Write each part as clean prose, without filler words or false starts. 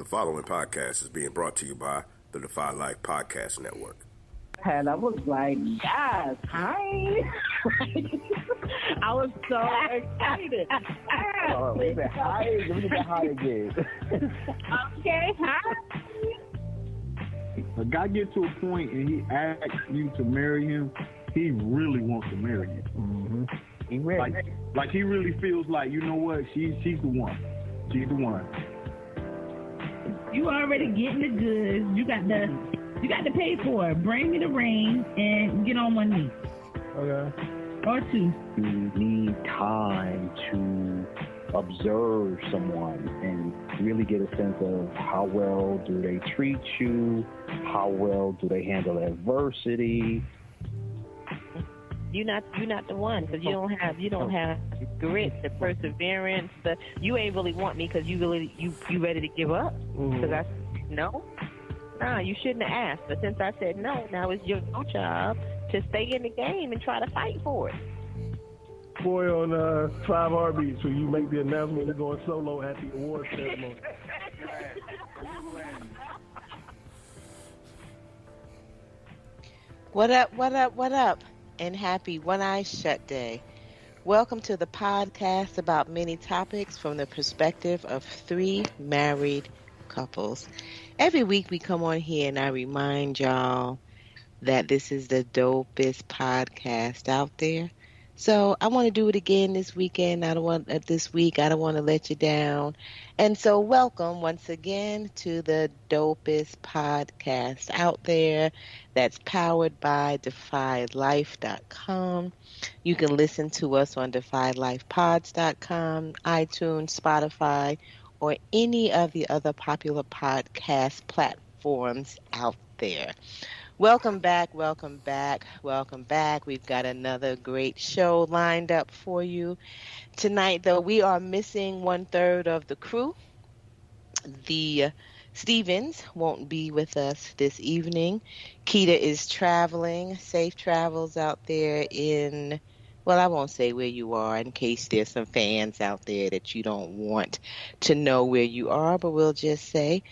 The following podcast is being brought to you by the Defy Life Podcast Network. And I was like, guys, hi. I was so excited. Oh, we said hi. Let me get high again. Okay, hi. A guy get to a point and he asks you to marry him, he really wants to marry you. Mm-hmm. He ready. Like he really feels like, you know what, she's the one. She's the one. You already getting the goods. You got to pay for it. Bring me the ring and get on one knee. Okay. Or two. You need time to observe someone and really get a sense of how well do they treat you, how well do they handle adversity. You're not the one because you don't have grit, the perseverance. You ain't really want me because you ready to give up. Because I said no, you shouldn't have asked. But since I said no, now it's your job to stay in the game and try to fight for it. Boy on 5 Heartbeats when you make the announcement you're going solo at the awards ceremony. What up? And happy One Eye Shut Day. Welcome to the podcast about many topics from the perspective of 3 married couples. Every week we come on here and I remind y'all that this is the dopest podcast out there. So I want to do it again this weekend. I don't want to let you down. And so welcome once again to the dopest podcast out there that's powered by DefyLife.com. You can listen to us on DefyLifePods.com, iTunes, Spotify, or any of the other popular podcast platforms out there. Welcome back. We've got another great show lined up for you. Tonight, though, we are missing 1/3 of the crew. The Stevens won't be with us this evening. Keita is traveling. Safe travels out there I won't say where you are in case there's some fans out there that you don't want to know where you are, but we'll just say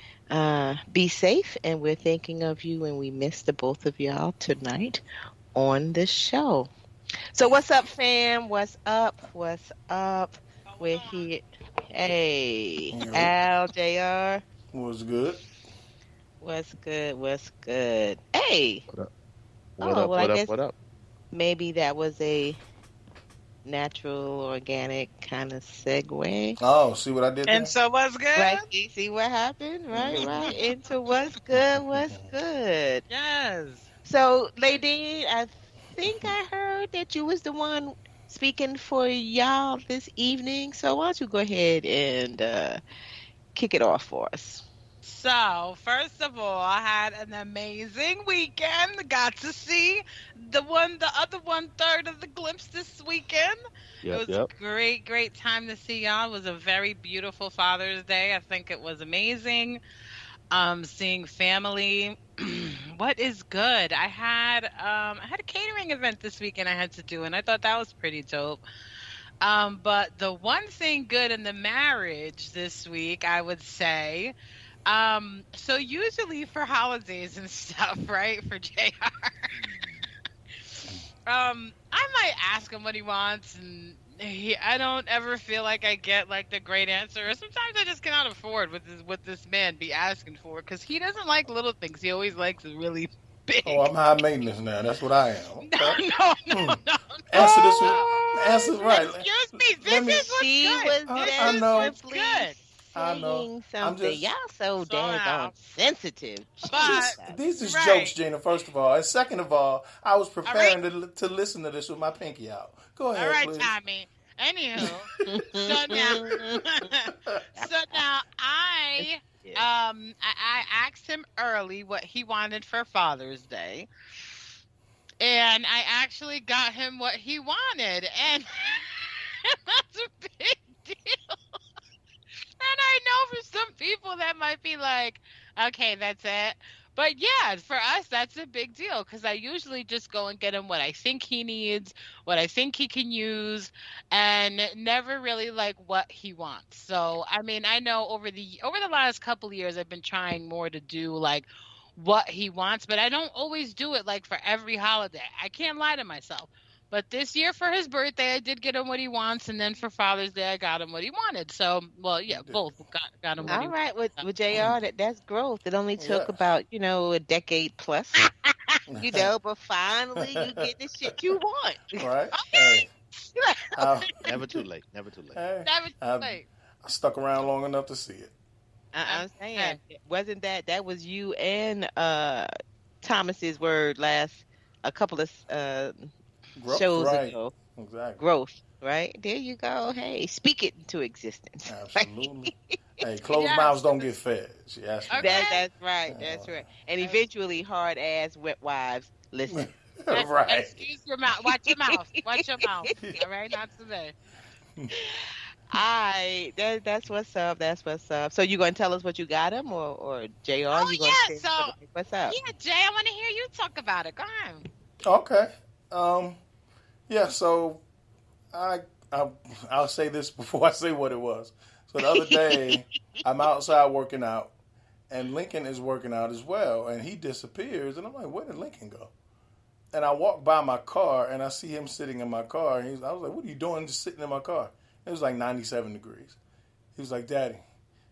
be safe, and we're thinking of you, and we miss the both of y'all tonight on the show. So what's up, fam? What's up? We're here. Hey, Al, JR. What's good? What's good? Hey. What up? Maybe that was a natural, organic kind of segue. Oh, see what I did there? And so what's good? Right, you see what happened? Right. Into what's good. Yes. So, Ladine, I think I heard that you was the one speaking for y'all this evening. So why don't you go ahead and kick it off for us? So, first of all, I had an amazing weekend. Got to see the other 1/3 of the Glymph this weekend. It was a great time to see y'all. It was a very beautiful Father's Day. I think it was amazing. Seeing family. What is good? I had a catering event this weekend I had to do, and I thought that was pretty dope. But the one thing good in the marriage this week, I would say. So usually for holidays and stuff, right, for JR, I might ask him what he wants, and I don't ever feel like I get like the great answer. Or sometimes I just cannot afford what this man be asking for, because he doesn't like little things. He always likes really big. Oh, I'm high maintenance now. That's what I am. Okay. No. Answer this one. Answer right. Excuse me. This is what's good. I know. It's good. I know. Something. Y'all so dang sensitive. But these is jokes, Gina, first of all. And second of all, I was preparing to listen to this with my pinky out. Go ahead, all right, please. Tommy. Anywho, so now I asked him early what he wanted for Father's Day. And I actually got him what he wanted. And that's a big deal. And I know for some people that might be like, okay, that's it. But yeah, for us, that's a big deal because I usually just go and get him what I think he needs, what I think he can use, and never really like what he wants. So, I mean, I know over the last couple of years, I've been trying more to do like what he wants, but I don't always do it like for every holiday. I can't lie to myself. But this year for his birthday, I did get him what he wants, and then for Father's Day, I got him what he wanted. So, well, yeah, both got him what he All right, wanted. with JR, that's growth. It only took about, a decade plus, but finally you get the shit you want. Right? Okay. Never too late. Never too late. Hey, Never too late. I stuck around long enough to see it. I'm saying, wasn't that was you and Thomas's word a couple of shows ago. Exactly. Growth, right? There you go. Hey, speak it into existence. Absolutely. Hey, closed mouths don't get fed. She asked me. That's right. That's right. And eventually, hard ass wet wives listen. Right. Excuse your mouth. Watch your mouth. Watch your mouth. All right, not today. That's what's up. That's what's up. So you gonna tell us what you got him, or Jr? Oh, you gonna yeah. say, So what's up? Yeah, Jay, I want to hear you talk about it. Go ahead. Okay. Yeah. So I'll say this before I say what it was. So the other day, I'm outside working out, and Lincoln is working out as well, and he disappears, and I'm like, where did Lincoln go? And I walk by my car, and I see him sitting in my car, and I was like, what are you doing just sitting in my car? It was like 97 degrees. He was like, Daddy.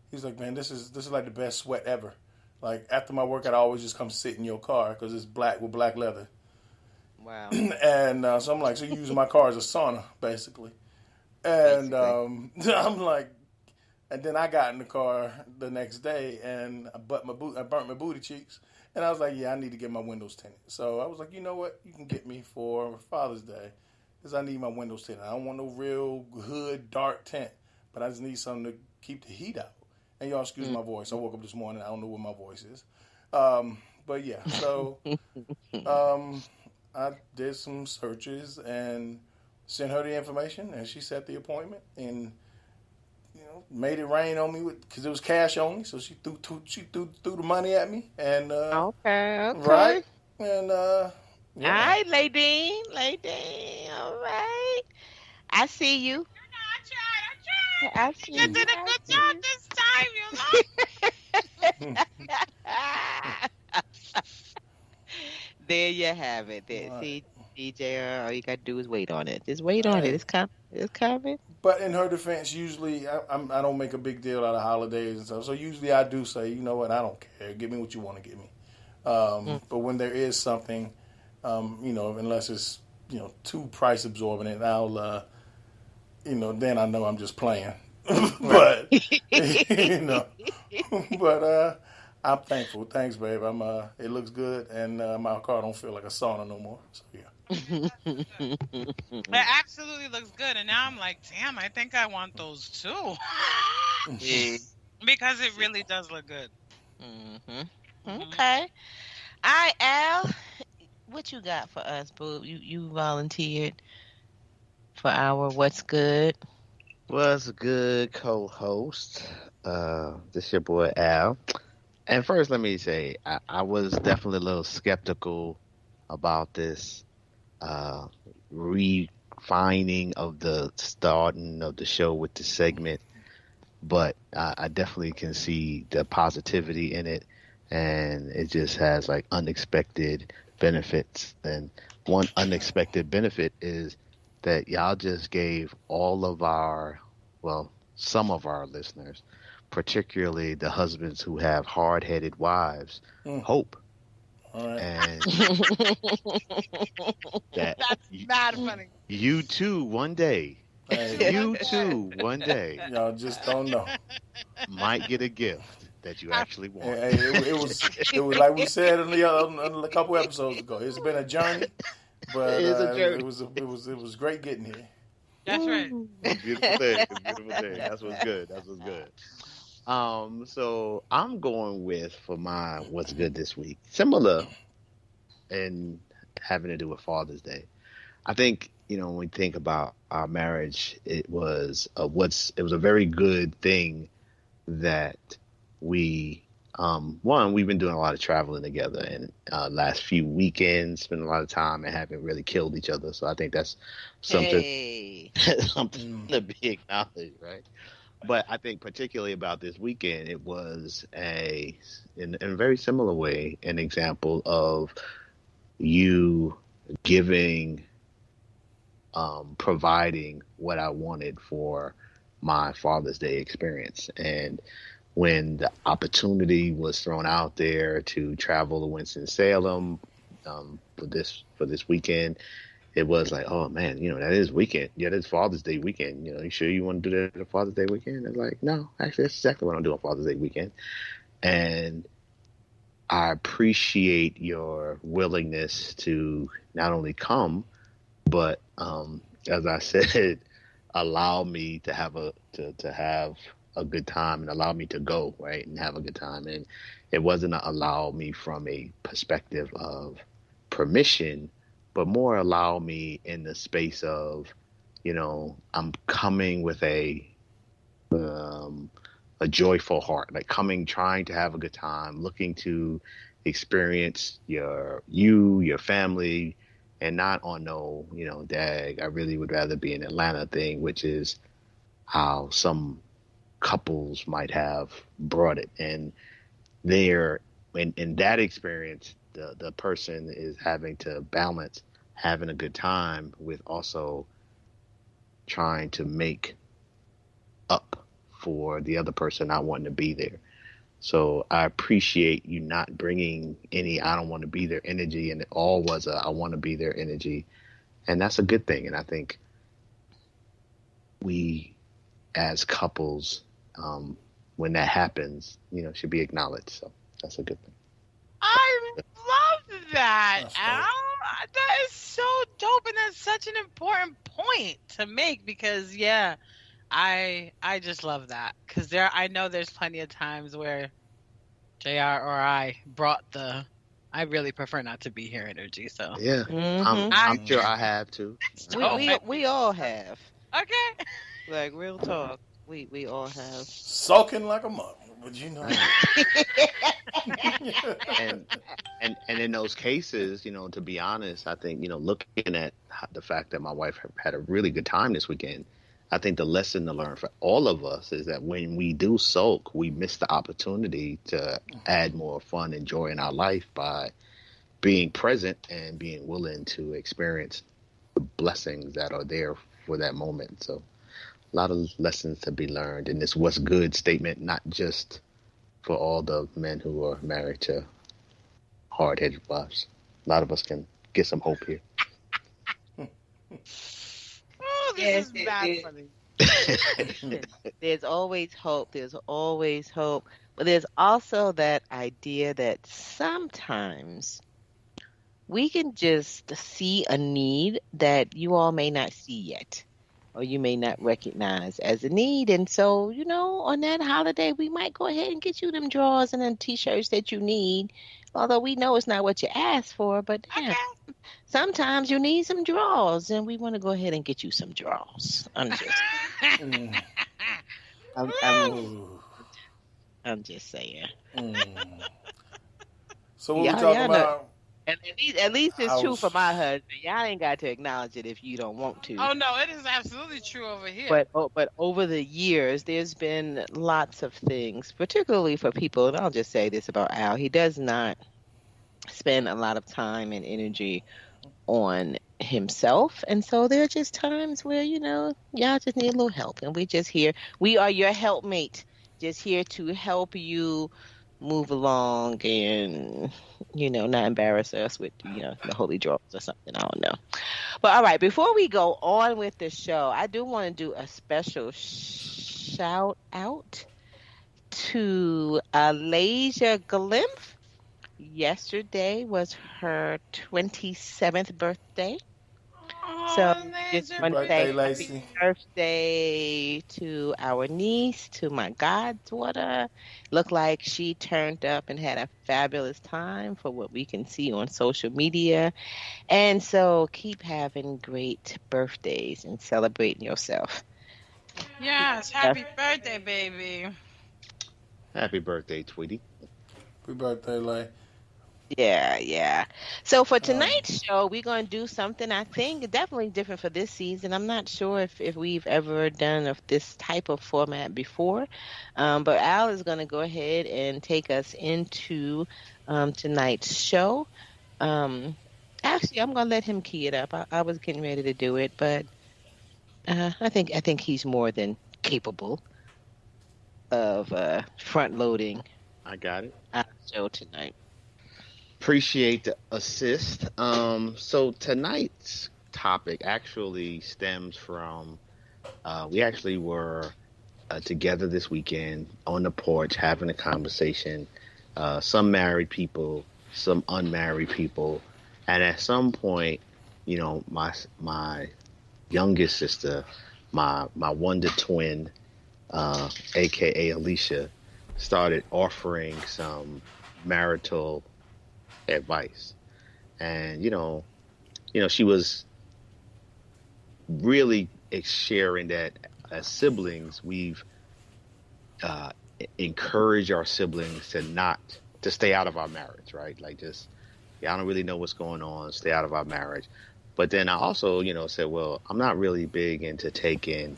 He was like, man, this is like the best sweat ever. Like, after my workout, I always just come sit in your car because it's black with black leather. Wow. And so I'm like, so you're using my car as a sauna, basically. And I'm like, and then I got in the car the next day, and I burnt my booty cheeks. And I was like, yeah, I need to get my windows tinted. So I was like, you know what? You can get me for Father's Day because I need my windows tinted. I don't want no real hood, dark tint, but I just need something to keep the heat out. And y'all excuse my voice. I woke up this morning. I don't know what my voice is. But yeah, so I did some searches and sent her the information, and she set the appointment and made it rain on me because it was cash only. So she threw the money at me and okay, right and all right, Ladine, all right. I see you. I see you. You did a good job this time, There you have it. See, DJ, all you got to do is wait on it. Just wait on it. It's coming. It's coming. But in her defense, usually I don't make a big deal out of holidays and stuff. So usually I do say, you know what, I don't care. Give me what you want to give me. But when there is something, unless it's too price absorbent, I'll then I know I'm just playing. But but I'm thankful. Thanks, babe. It looks good, and my car don't feel like a sauna no more. So yeah. It absolutely looks good, and now I'm like, damn, I think I want those too. Because it really does look good. Okay. All right, Al, what you got for us, boo? You volunteered for our What's Good. What's good, co-host? This your boy Al. And first, let me say, I was definitely a little skeptical about this refining of the starting of the show with the segment, but I definitely can see the positivity in it, and it just has like unexpected benefits. And one unexpected benefit is that y'all just gave all of some of our listeners, particularly the husbands who have hard-headed wives, hope. All right. And that's mad funny. You too, one day. You too, one day. Y'all just don't know. Might get a gift that you actually want. It was like we said in a couple episodes ago. It's been a journey, but it was great getting here. That's right. Beautiful thing. That's what's good. So I'm going with for my What's Good this week, similar and having to do with Father's Day. I think, when we think about our marriage, it was a very good thing that we one, we've been doing a lot of traveling together, and last few weekends, spent a lot of time and haven't really killed each other. So I think that's something, something to be acknowledged, right? But I think particularly about this weekend, it was in a very similar way, an example of you giving, providing what I wanted for my Father's Day experience. And when the opportunity was thrown out there to travel to Winston-Salem for this weekend, it was like, oh man, that is weekend. Yeah, that's Father's Day weekend. You sure you want to do that at Father's Day weekend? It's like, no, actually, that's exactly what I'm doing on Father's Day weekend. And I appreciate your willingness to not only come, but as I said, allow me to have a good time and allow me to go, right, and have a good time. And it wasn't allow me from a perspective of permission, but more allow me in the space of, I'm coming with a joyful heart, like trying to have a good time, looking to experience your family, and not on dag, I really would rather be in Atlanta thing, which is how some couples might have brought it. And in that experience, the person is having to balance having a good time with also trying to make up for the other person not wanting to be there. So I appreciate you not bringing any I don't want to be there energy, and it all was I want to be there energy. And that's a good thing. And I think we as couples, when that happens, should be acknowledged. So that's a good thing. I love that, Al. That is so dope, and that's such an important point to make because, I just love that because I know there's plenty of times where JR or I brought I really prefer not to be here energy. So yeah, I'm sure I have too. We all have. Okay. Like real talk, we all have. Sulking like a mother, but and in those cases, to be honest, I think looking at the fact that my wife had a really good time this weekend, I think the lesson to learn for all of us is that when we do sulk, we miss the opportunity to add more fun and joy in our life by being present and being willing to experience the blessings that are there for that moment. So a lot of lessons to be learned in this what's good statement, not just for all the men who are married to hard-headed wives. A lot of us can get some hope here. This is bad funny. There's always hope. There's always hope. But there's also that idea that sometimes we can just see a need that you all may not see yet, or you may not recognize as a need. And so, on that holiday, we might go ahead and get you them drawers and them T-shirts that you need. Although we know it's not what you asked for, but sometimes you need some drawers, and we want to go ahead and get you some drawers. I'm just saying. So what we talking about? And at least it's true for my husband. Y'all ain't got to acknowledge it if you don't want to. Oh no, it is absolutely true over here. But over the years, there's been lots of things, particularly for people. And I'll just say this about Al: he does not spend a lot of time and energy on himself, and so there are just times where y'all just need a little help, and we just here. We are your helpmate, just here to help you move along and not embarrass us with the holy drawers or something. I don't know. But all right, before we go on with the show, I do want to do a special shout out to Alasia Glymph. Yesterday was her 27th birthday. So just want to say happy birthday to our niece, to my goddaughter. Looked like she turned up and had a fabulous time for what we can see on social media. And so keep having great birthdays and celebrating yourself. Yes, happy birthday, baby. Happy birthday, Tweety. Happy birthday, Lay. Yeah. So for tonight's show, we're going to do something I think definitely different for this season. I'm not sure if we've ever done this type of format before, but Al is going to go ahead and take us into tonight's show. Actually, I'm going to let him key it up. I was getting ready to do it, but I think he's more than capable of front loading. I got it. Our show tonight. Appreciate the assist. So tonight's topic actually stems from we actually were together this weekend on the porch having a conversation. Some married people, some unmarried people, and at some point, you know, my youngest sister, my wonder twin, aka Alicia, started offering some marital advice, and you know she was really sharing that as siblings we've encouraged our siblings to stay out of our marriage, right? Like, just, I don't really know what's going on, stay out of our marriage. But then I also said, well, I'm not really big into taking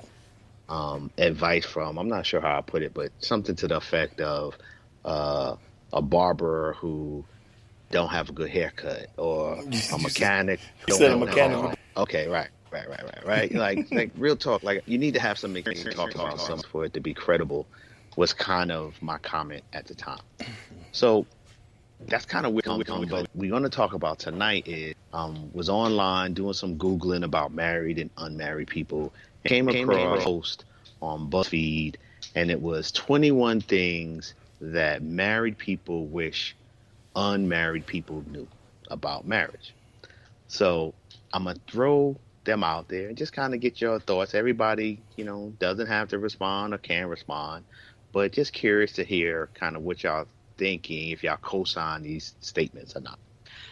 advice from, I'm not sure how I put it, but something to the effect of a barber who don't have a good haircut, or a mechanic. Okay, right. Like real talk. Like, you need to have some experience talk about something for it to be credible. Was kind of my comment at the time. So that's kind of where but we're going to talk about tonight is was online doing some Googling about married and unmarried people. Came across a post on BuzzFeed, and it was 21 things that married people wish unmarried people knew about marriage. So I'm gonna throw them out there and just kind of get your thoughts. Everybody, doesn't have to respond or can respond, but just curious to hear kind of what y'all thinking, if y'all co-sign these statements or not.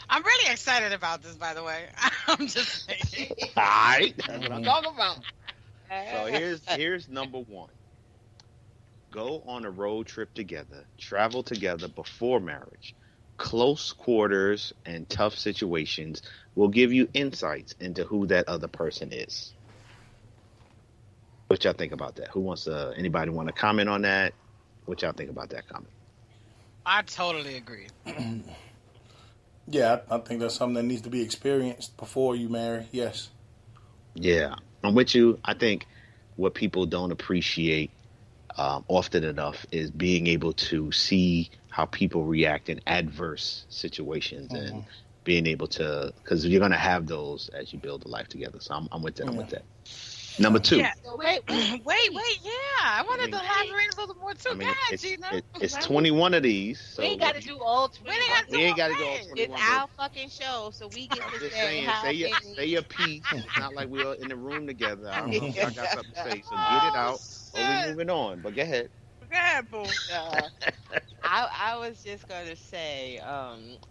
I'm really excited about this, by the way. I'm just saying. All right, that's what I'm talking about. So here's number one. Go on a road trip together, travel together before marriage. Close quarters and tough situations will give you insights into who that other person is. What y'all think about that? Anybody want to comment on that? What y'all think about that comment? I totally agree. Yeah, I think that's something that needs to be experienced before you marry. Yes. Yeah, I'm with you. I think what people don't appreciate often enough is being able to see how people react in adverse situations, and being able to, because you're going to have those as you build a life together. So I'm with that. I'm with that. Number two. Yeah. Wait. Yeah, I wanted to elaborate a little more too. Go ahead, Gina. It's 21 of these. So we ain't got to do all 21. We ain't got to do all 21. It's our fucking show, so we get to say how say your piece. It's not like we're in the room together. I don't know if y'all got something to say, so get it out, or we're moving on. But go ahead. Go ahead, boo. I was just going to say,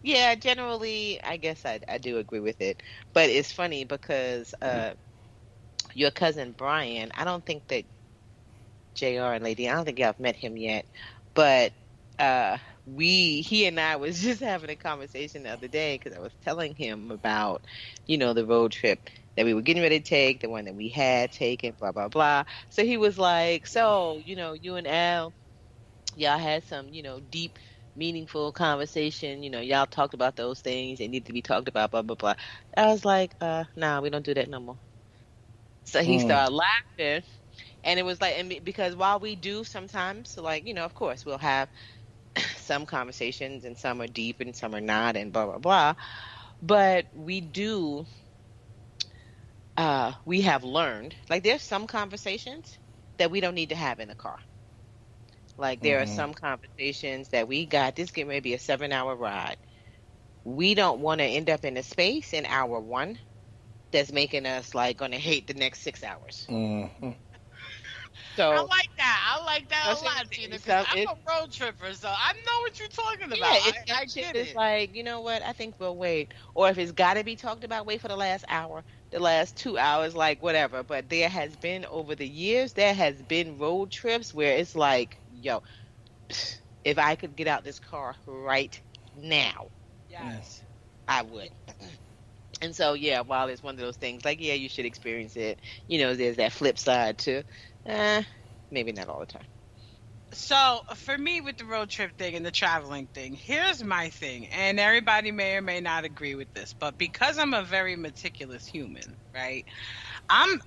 yeah, generally, I guess I do agree with it. But it's funny because your cousin Brian, I don't think that JR and Ladine, I don't think y'all have met him yet. But he and I was just having a conversation the other day because I was telling him about, the road trip that we were getting ready to take, the one that we had taken, blah, blah, blah. So he was like, so, you and Al, y'all had some, deep, meaningful conversation. Y'all talked about those things. They need to be talked about, blah, blah, blah. I was like, nah, we don't do that no more. So he started laughing. And it was like, and because while we do sometimes, so like, of course, we'll have some conversations, and some are deep and some are not, and blah, blah, blah. But we do... we have learned, like, there's some conversations that we don't need to have in the car. Like, there are some conversations that we got, this getting ready to be a 7-hour ride. We don't want to end up in a space in hour 1 that's making us, like, going to hate the next 6 hours. Mm-hmm. So I like that a lot, Gina, because I'm a road tripper, so I know what you're talking about. Yeah, I get it's it. like, you know what, I think we'll wait. Or if it's got to be talked about, wait for the last hour, the last 2 hours, like, whatever. But there has been, over the years, there has been road trips where it's like, yo, If I could get out this car right now, Yes. I would. And so, yeah, while it's one of those things, like, yeah, you should experience it. There's that flip side too. Maybe not all the time. So for me with the road trip thing and the traveling thing, here's my thing, and everybody may or may not agree with this, but because I'm a very meticulous human, right? I'm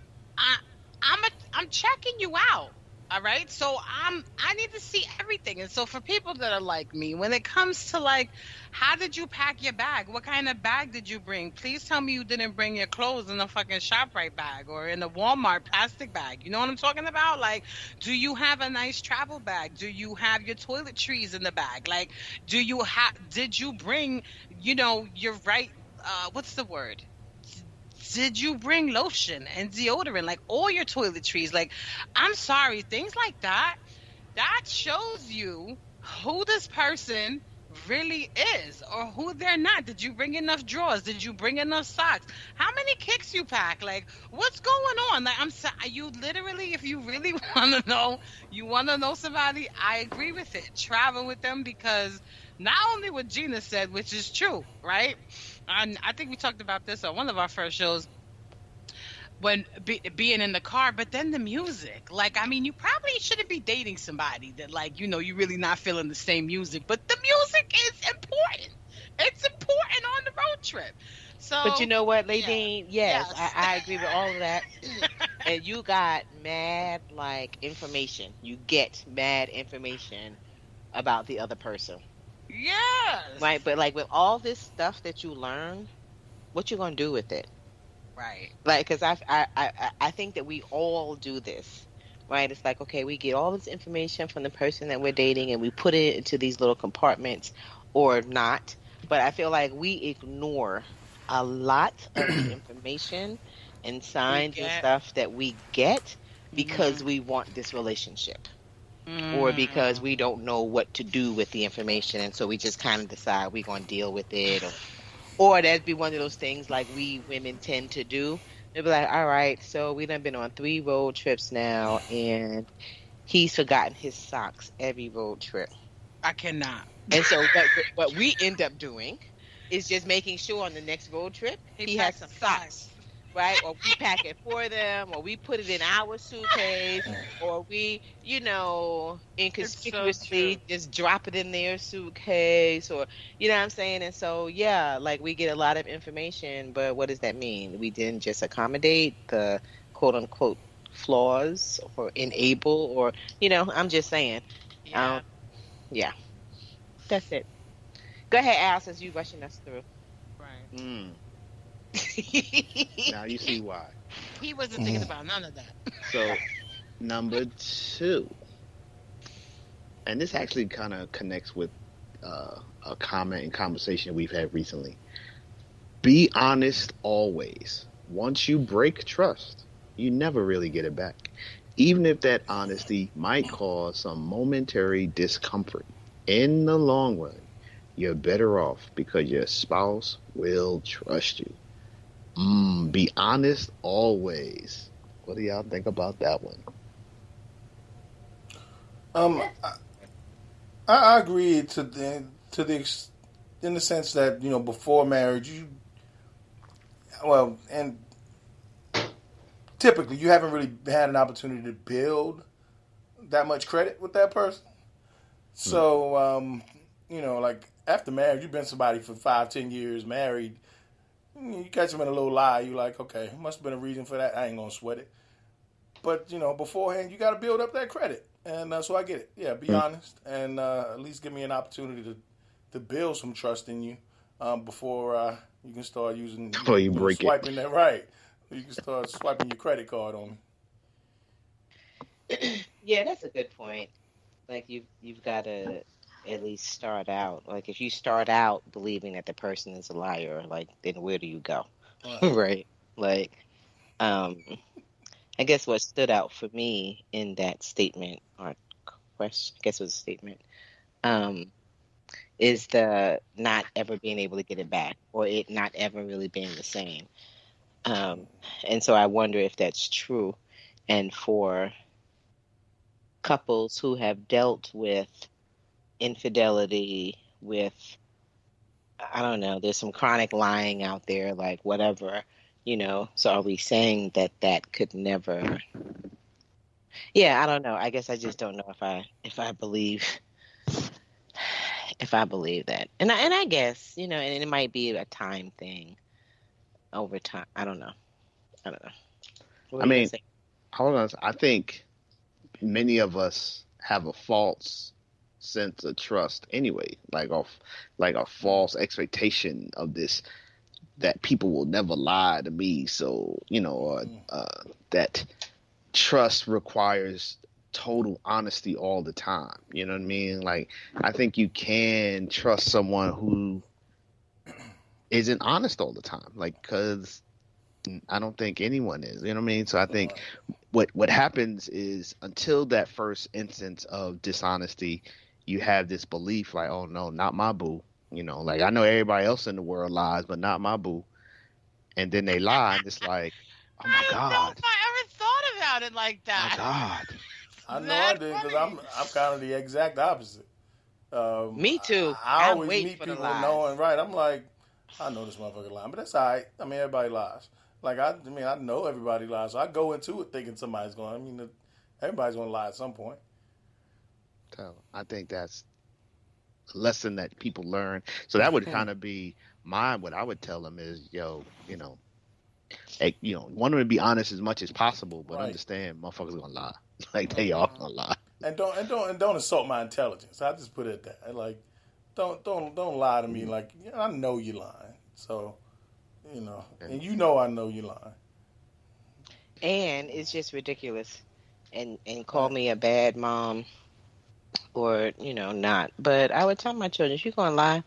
checking you out. All right. So I need to see everything. And so for people that are like me, when it comes to like, how did you pack your bag? What kind of bag did you bring? Please tell me you didn't bring your clothes in a fucking ShopRite bag or in a Walmart plastic bag. You know what I'm talking about? Like, do you have a nice travel bag? Do you have your toiletries in the bag? Like, did you bring, your right, what's the word? Did you bring lotion and deodorant, like all your toiletries? Like, I'm sorry, things like that shows you who this person really is or who they're not. Did you bring enough drawers? Did you bring enough socks? How many kicks you pack? Like, what's going on? Like, you literally, if you really want to know somebody, I agree with it. Travel with them, because not only what Gina said, which is true, right? And I think we talked about this on one of our first shows, when being in the car, but then the music. Like, I mean, you probably shouldn't be dating somebody that, like, you're really not feeling the same music, but the music is important. It's important on the road trip. So, but you know what, Ladine? Yeah. Yes. I agree with all of that. And you got mad, information. You get mad information about the other person. Yes. Right, but with all this stuff that you learn, what you gonna do with it? Right. Because I think that we all do this, right? It's like, okay, we get all this information from the person that we're dating and we put it into these little compartments or not. But I feel like we ignore a lot of the information and signs and stuff that we get because we want this relationship. Or because we don't know what to do with the information, and so we just kind of decide we're going to deal with it. Or that'd be one of those things like we women tend to do. They'll be like, all right, so we done been on 3 road trips now, and he's forgotten his socks every road trip. I cannot. And so what we end up doing is just making sure on the next road trip he has some socks. Right? Or we pack it for them, or we put it in our suitcase, or we, inconspicuously just drop it in their suitcase, or, you know what I'm saying? And so, yeah, we get a lot of information, but what does that mean? We didn't just accommodate the quote unquote flaws or enable, or, I'm just saying. Yeah. Yeah. That's it. Go ahead, Al, since you rushing us through. Right. Now you see why. He wasn't thinking about none of that. So, number 2, and this actually kind of connects with a comment and conversation we've had recently. Be honest always. Once you break trust, you never really get it back. Even if that honesty might cause some momentary discomfort, in the long run, you're better off because your spouse will trust you. Be honest always. What do y'all think about that one? I agree in the sense that before marriage, and typically you haven't really had an opportunity to build that much credit with that person. So after marriage, you've been somebody for 5-10 years, married. You catch them in a little lie. You're like, okay, must have been a reason for that. I ain't gonna sweat it. But beforehand, you got to build up that credit, and so I get it. Yeah, be honest, and at least give me an opportunity to build some trust in you before you can start using. You break swiping that right. You can start swiping your credit card on me. Yeah, that's a good point. You've got to at least start out. If you start out believing that the person is a liar, then where do you go? Right? I guess what stood out for me in that statement, or question, I guess it was a statement, is the not ever being able to get it back, or it not ever really being the same. And so I wonder if that's true. And for couples who have dealt with infidelity with, I don't know, there's some chronic lying out there, like whatever, so are we saying that could never, I don't know. I guess I just don't know if I believe that. And I guess, and it might be a time thing over time. I don't know. What I mean, I think many of us have a false sense of trust anyway, like a false expectation of this, that people will never lie to me. So, that trust requires total honesty all the time. You know what I mean? Like, I think you can trust someone who isn't honest all the time, like, because I don't think anyone is. You know what I mean? So I think what happens is, until that first instance of dishonesty, you have this belief like, oh no, not my boo. Like, I know everybody else in the world lies, but not my boo. And then they lie, and it's like, oh my God. I don't know if I ever thought about it like that. My God. I know I did, because I'm kind of the exact opposite. Me too. I always meet people knowing, right? I'm like, I know this motherfucker lying, but that's all right. I mean, everybody lies. Like, I know everybody lies. So I go into it thinking somebody's going. Everybody's going to lie at some point. So I think that's a lesson that people learn. So that would kind of be what I would tell them is, want them to be honest as much as possible, but understand motherfuckers gonna lie. Like, they are gonna lie. And don't insult my intelligence. I just put it at that. Like, don't lie to me. Like, I know you're lying. So, and I know you're lying. And it's just ridiculous. And call me a bad mom or, not. But I would tell my children, if you're going to lie,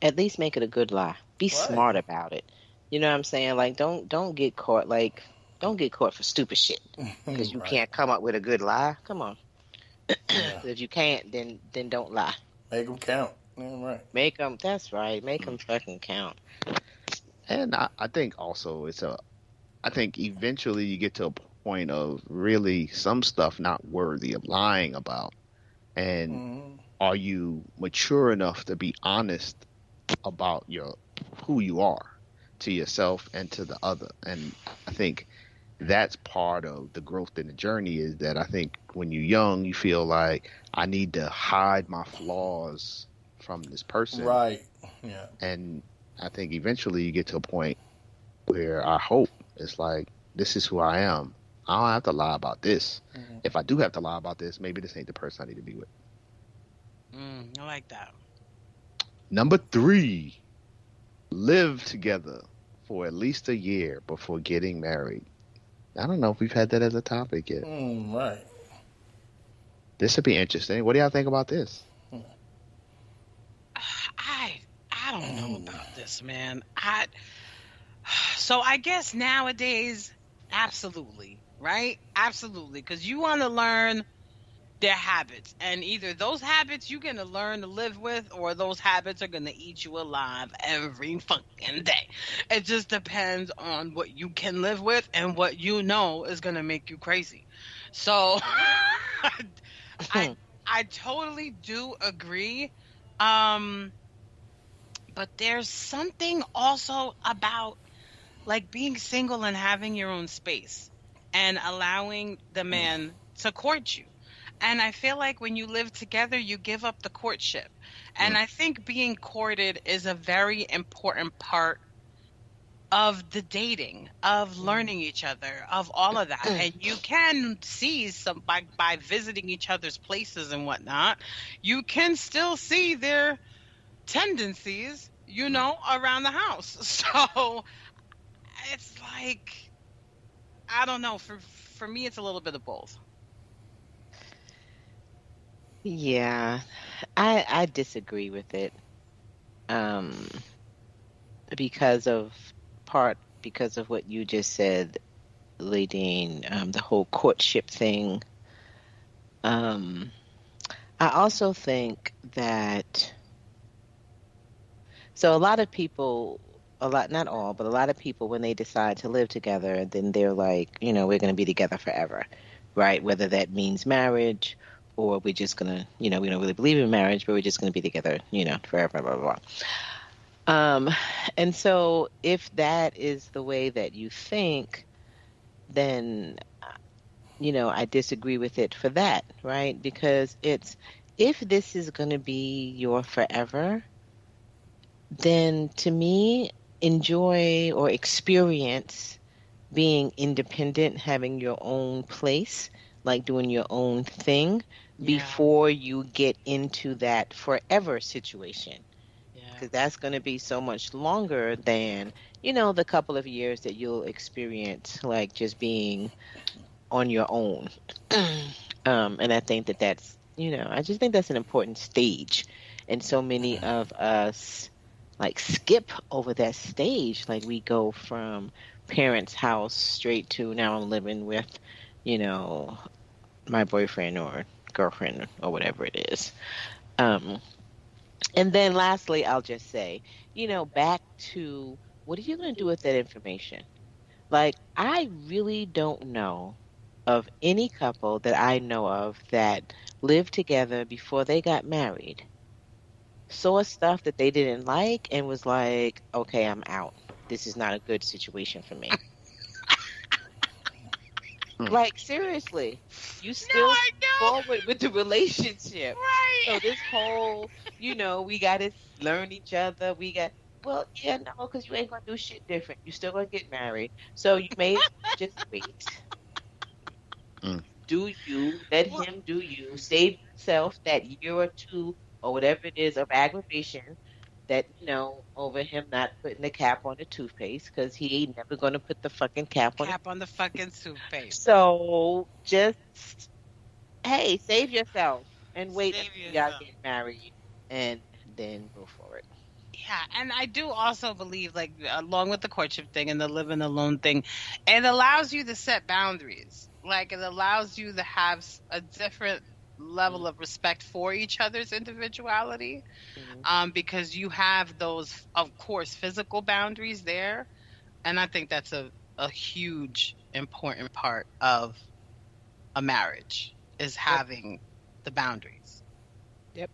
at least make it a good lie. Be smart about it. You know what I'm saying? Like, don't get caught. Like, don't get caught for stupid shit. Because you can't come up with a good lie. Come on. If you can't, then don't lie. Make them count. Right. Make them, that's right. Make them fucking count. And I think also I think eventually you get to a point of really some stuff not worthy of lying about. And are you mature enough to be honest about who you are to yourself and to the other? And I think that's part of the growth in the journey, is that I think when you're young, you feel like, I need to hide my flaws from this person. Right. Yeah. And I think eventually you get to a point where I hope it's like, this is who I am. I don't have to lie about this. If I do have to lie about this, maybe this ain't the person I need to be with. I like that. Number 3, live together for at least a year before getting married. I don't know if we've had that as a topic yet. Right. This would be interesting. What do y'all think about this? I don't know about this, man. So I guess nowadays, absolutely, right? Absolutely, because you want to learn their habits, and either those habits you're going to learn to live with, or those habits are going to eat you alive every fucking day. It just depends on what you can live with and what you know is going to make you crazy. So I totally do agree. But there's something also about, like, being single and having your own space and allowing the man to court you. And I feel like when you live together, you give up the courtship. And I think being courted is a very important part of the dating, of learning each other, of all of that. And you can see by visiting each other's places and whatnot, you can still see their tendencies, around the house. So it's like, I don't know. For me, it's a little bit of both. Yeah, I disagree with it. Because of what you just said, Ladine, the whole courtship thing. I also think that, so a lot of people, not all, but a lot of people, when they decide to live together, then they're like, we're going to be together forever, right? Whether that means marriage or we're just gonna, we don't really believe in marriage, but we're just gonna be together, forever, blah, blah, blah. And so if that is the way that you think, then, I disagree with it for that, right? Because if this is gonna be your forever, then to me, enjoy or experience being independent, having your own place, like doing your own thing before you get into that forever situation. Because that's going to be so much longer than, the couple of years that you'll experience, like just being on your own. And I think that's, I just think that's an important stage. And so many of us like skip over that stage. Like we go from parents' house straight to now I'm living with, my boyfriend or girlfriend or whatever it is. And then lastly, I'll just say, back to what are you going to do with that information? Like, I really don't know of any couple that I know of that lived together before they got married, saw stuff that they didn't like, and was like, okay, I'm out. This is not a good situation for me. Like, seriously, you still forward with the relationship. Right. So this whole, we got to learn each other. Well, yeah, no, because you ain't going to do shit different. You still going to get married. So you may just wait. Do you, let him do you, save yourself that year or two or whatever it is of aggravation that, over him not putting the cap on the toothpaste because he ain't never going to put the fucking cap on the fucking toothpaste. So just, hey, save yourself and wait until y'all get married and then go for it. Yeah, and I do also believe, like, along with the courtship thing and the living alone thing, it allows you to set boundaries. Like, it allows you to have a different level of respect for each other's individuality, because you have those, of course, physical boundaries there, and I think that's a huge, important part of a marriage is having the boundaries. Yep.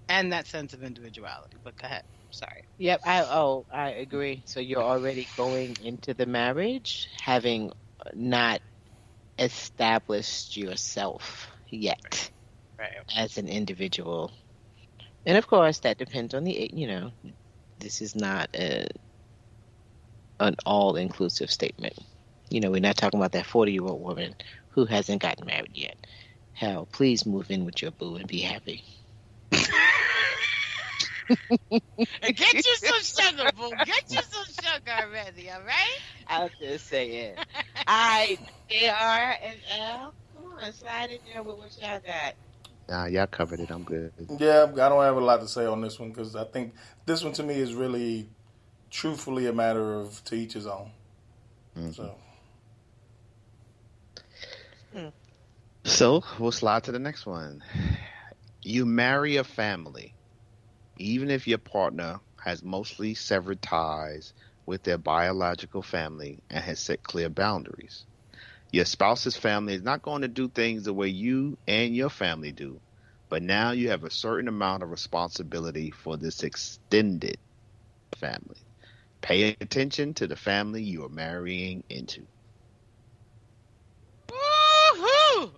And that sense of individuality. But go ahead. Sorry. Yep. I agree. So you're already going into the marriage having not established yourself yet as an individual. And of course, that depends on the, this is not an all-inclusive statement. We're not talking about that 40-year-old woman who hasn't gotten married yet. Hell, please move in with your boo and be happy. And get you some sugar, boo. Get you some sugar already, all right? I'll just say it. I, JR and L, come on, slide in there with what y'all got. Nah, y'all covered it. I'm good. Yeah, I don't have a lot to say on this one because I think this one to me is really, truthfully, a matter of to each his own. So we'll slide to the next one. You marry a family, even if your partner has mostly severed ties with their biological family and has set clear boundaries. Your spouse's family is not going to do things the way you and your family do, but now you have a certain amount of responsibility for this extended family. Pay attention to the family you are marrying into. Woohoo!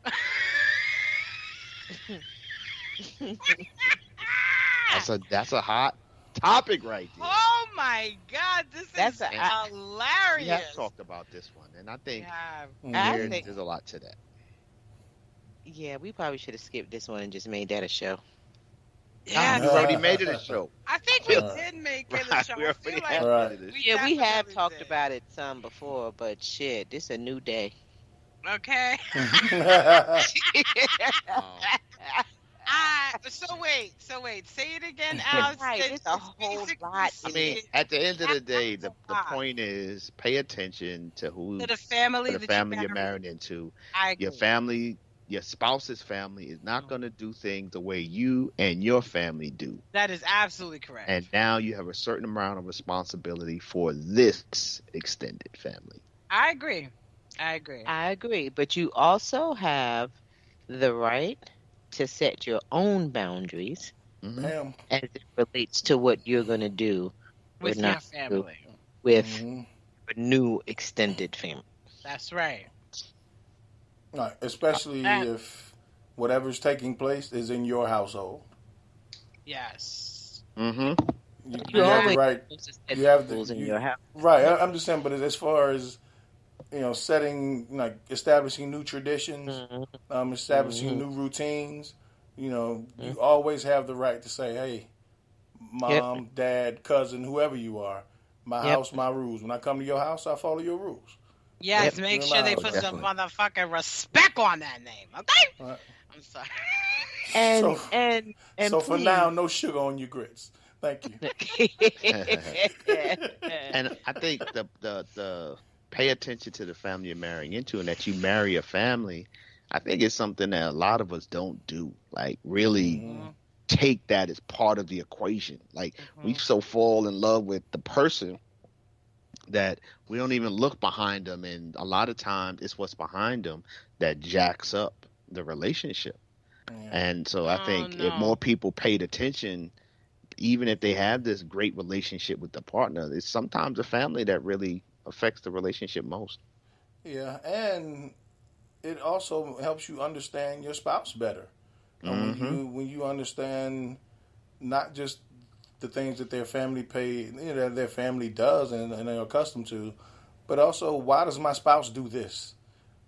That's a hot topic right there. Oh my God, this is hilarious. We have talked about this one, and I think there's a lot to that. Yeah, we probably should have skipped this one and just made that a show. Yeah, we already made it a show. I think we did make it a show. We have talked about it some before, but shit, this is a new day. Okay. So wait. Say it again, Alex. It's a whole lot. I mean, at the end of the day, the point is pay attention to the family you're married into. Your family, your spouse's family is not going to do things the way you and your family do. That is absolutely correct. And now you have a certain amount of responsibility for this extended family. I agree. But you also have the right to set your own boundaries Bam. as it relates to what you're going to do with your family. With a new extended family. That's right. Right. Especially if whatever's taking place is in your household. Yes. You have the right. You have the in your house. Right. I'm just saying, but as far as setting, like establishing new traditions, establishing new routines, you always have the right to say, "Hey, mom, dad, cousin, whoever you are, my house, my rules. When I come to your house, I follow your rules." Yes, make sure they put some motherfucking respect on that name, okay? Right. I'm sorry. And so for now, no sugar on your grits. Thank you. And I think the pay attention to the family you're marrying into, and that you marry a family, I think it's something that a lot of us don't do. Like really take that as part of the equation. Like we so fall in love with the person that we don't even look behind them, and a lot of times it's what's behind them that jacks up the relationship. And so I think if more people paid attention, even if they have this great relationship with the partner, it's sometimes the family that really affects the relationship most. Yeah, and it also helps you understand your spouse better. When you understand not just the things that their family their family does and they're accustomed to, but also why does my spouse do this,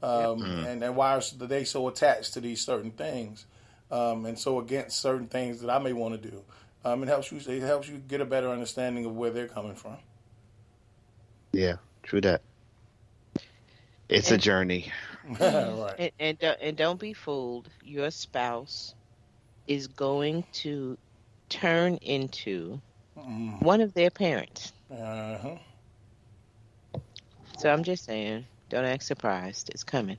and why are they so attached to these certain things, and so against certain things that I may want to do. It helps you get a better understanding of where they're coming from. Yeah, true that. It's a journey. Right. And don't be fooled. Your spouse is going to turn into one of their parents. So I'm just saying, don't act surprised. It's coming.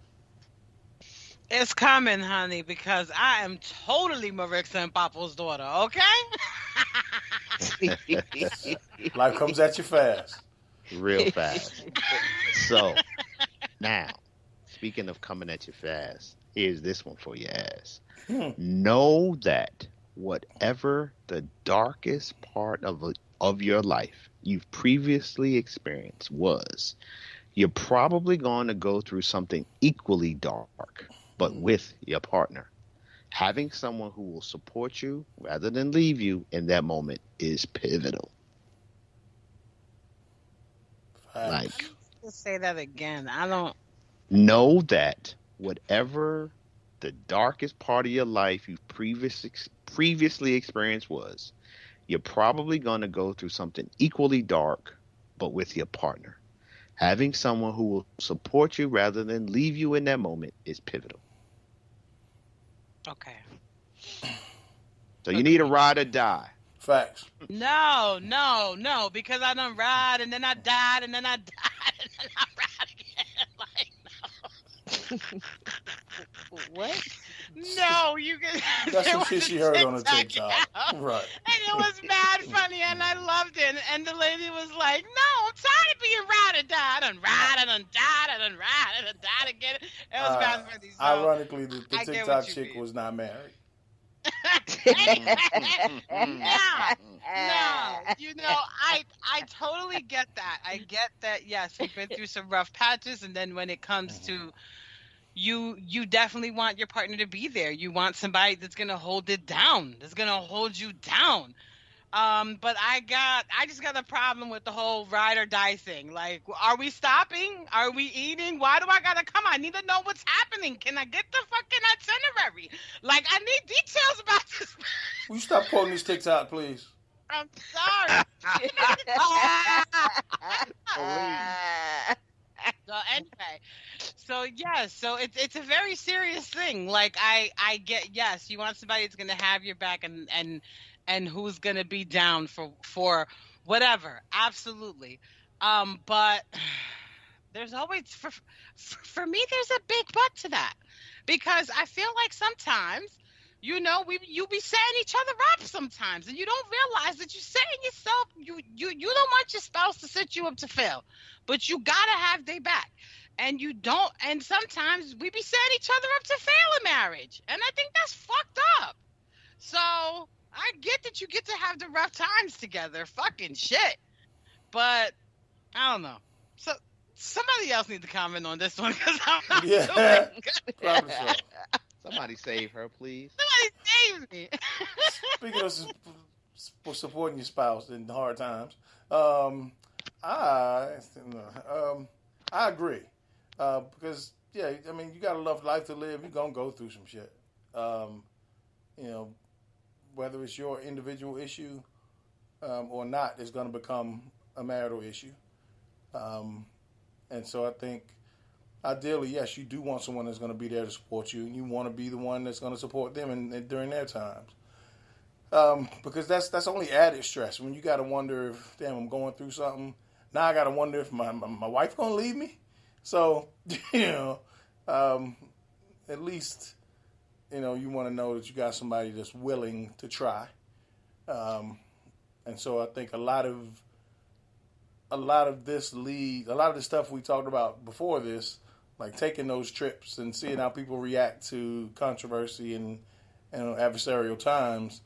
It's coming, honey, because I am totally Marixa and Papo's daughter, okay? Life comes at you fast. Real fast. So, now, speaking of coming at you fast, here's this one for your ass. Know that whatever the darkest part of your life you've previously experienced was, you're probably going to go through something equally dark, but with your partner. Having someone who will support you rather than leave you in that moment is pivotal. Just say that again. I don't know that whatever the darkest part of your life you've previously experienced was, you're probably going to go through something equally dark, but with your partner. Having someone who will support you rather than leave you in that moment is pivotal. Okay. So you need a ride or die. Facts. No, because I done ride and then I died and then I died and then I ride again. Like, no. What? No, you can. That's some shit she heard on the TikTok. Right. And it was mad funny and I loved it. And the lady was like, no, I'm tired of being ride or die. I done ride, I done died, I done ride, I done died again. It was mad funny. So ironically, the TikTok chick was not married. No, I totally get that. I get that. Yes, you've been through some rough patches, and then when it comes to you definitely want your partner to be there. You want somebody that's gonna hold it down, that's gonna hold you down. But I just got a problem with the whole ride or die thing. Like, are we stopping? Are we eating? Why do I gotta come? I need to know what's happening. Can I get the fucking itinerary? Like, I need details about this. Will you stop quoting this TikTok, please? I'm sorry. So anyway, so it's a very serious thing. Like, I get, yes, you want somebody that's gonna have your back and who's gonna be down for whatever. Absolutely. But there's always for me there's a big but to that, because I feel like sometimes you be setting each other up sometimes, and you don't realize that you're setting yourself. You don't want your spouse to set you up to fail, but you gotta have their back. and you don't, and sometimes we be setting each other up to fail in marriage, and I think that's fucked up. So I get that you get to have the rough times together, fucking shit, but I don't know. So somebody else needs to comment on this one because I'm not doing good. Probably so. Somebody save her, please. Somebody save me. Speaking of supporting your spouse in hard times, I agree because I mean, you got a life to live. You're gonna go through some shit. Whether it's your individual issue or not, it's gonna become a marital issue. And so I think, ideally, yes, you do want someone that's going to be there to support you, and you want to be the one that's going to support them during their times. Because that's only added stress. When you got to wonder if, damn, I'm going through something. Now I got to wonder if my wife going to leave me. So, at least, you want to know that you got somebody that's willing to try. And so I think a lot of the stuff we talked about before this, like taking those trips and seeing how people react to controversy and adversarial times,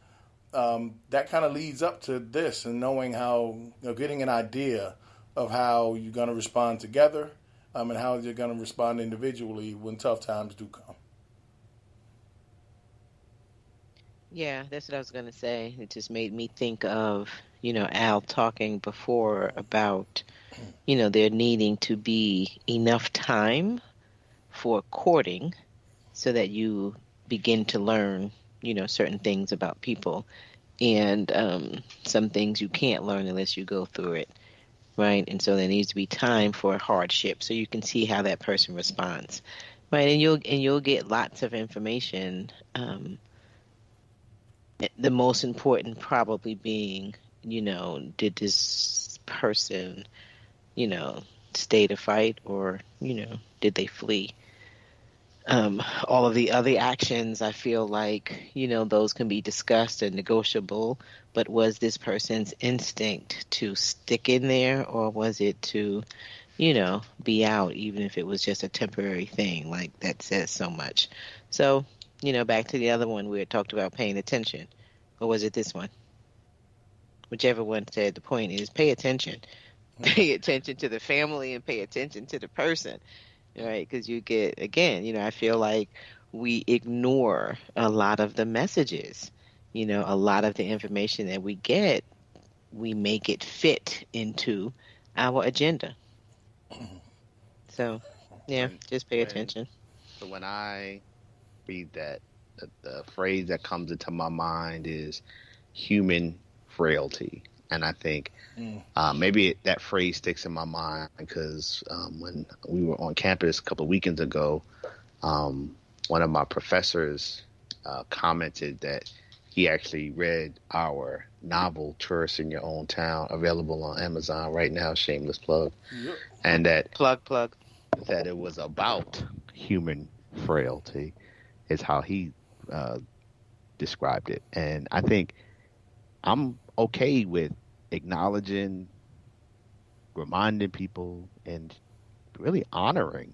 that kind of leads up to this, and knowing how, getting an idea of how you're going to respond together, and how you're going to respond individually when tough times do come. Yeah, that's what I was going to say. It just made me think of, Al talking before about, there needing to be enough time for courting so that you begin to learn, certain things about people, and some things you can't learn unless you go through it, right? And so there needs to be time for hardship so you can see how that person responds, right? And you'll get lots of information. The most important probably being, did this person, stay to fight, or, did they flee? All of the other actions, I feel like, those can be discussed and negotiable, but was this person's instinct to stick in there, or was it to, be out, even if it was just a temporary thing? Like, that says so much. So, back to the other one we had talked about paying attention. Or was it this one? Whichever one said, the point is pay attention. Pay attention to the family and pay attention to the person, right? Because you get, again, I feel like we ignore a lot of the messages. A lot of the information that we get, we make it fit into our agenda. So, just pay attention. So when I read that, the phrase that comes into my mind is human frailty. And I think maybe that phrase sticks in my mind because when we were on campus a couple of weekends ago, one of my professors commented that he actually read our novel, Tourists in Your Own Town, available on Amazon right now, shameless plug. Yep. And that plug that it was about human frailty is how he described it. And I think I'm okay with acknowledging, reminding people, and really honoring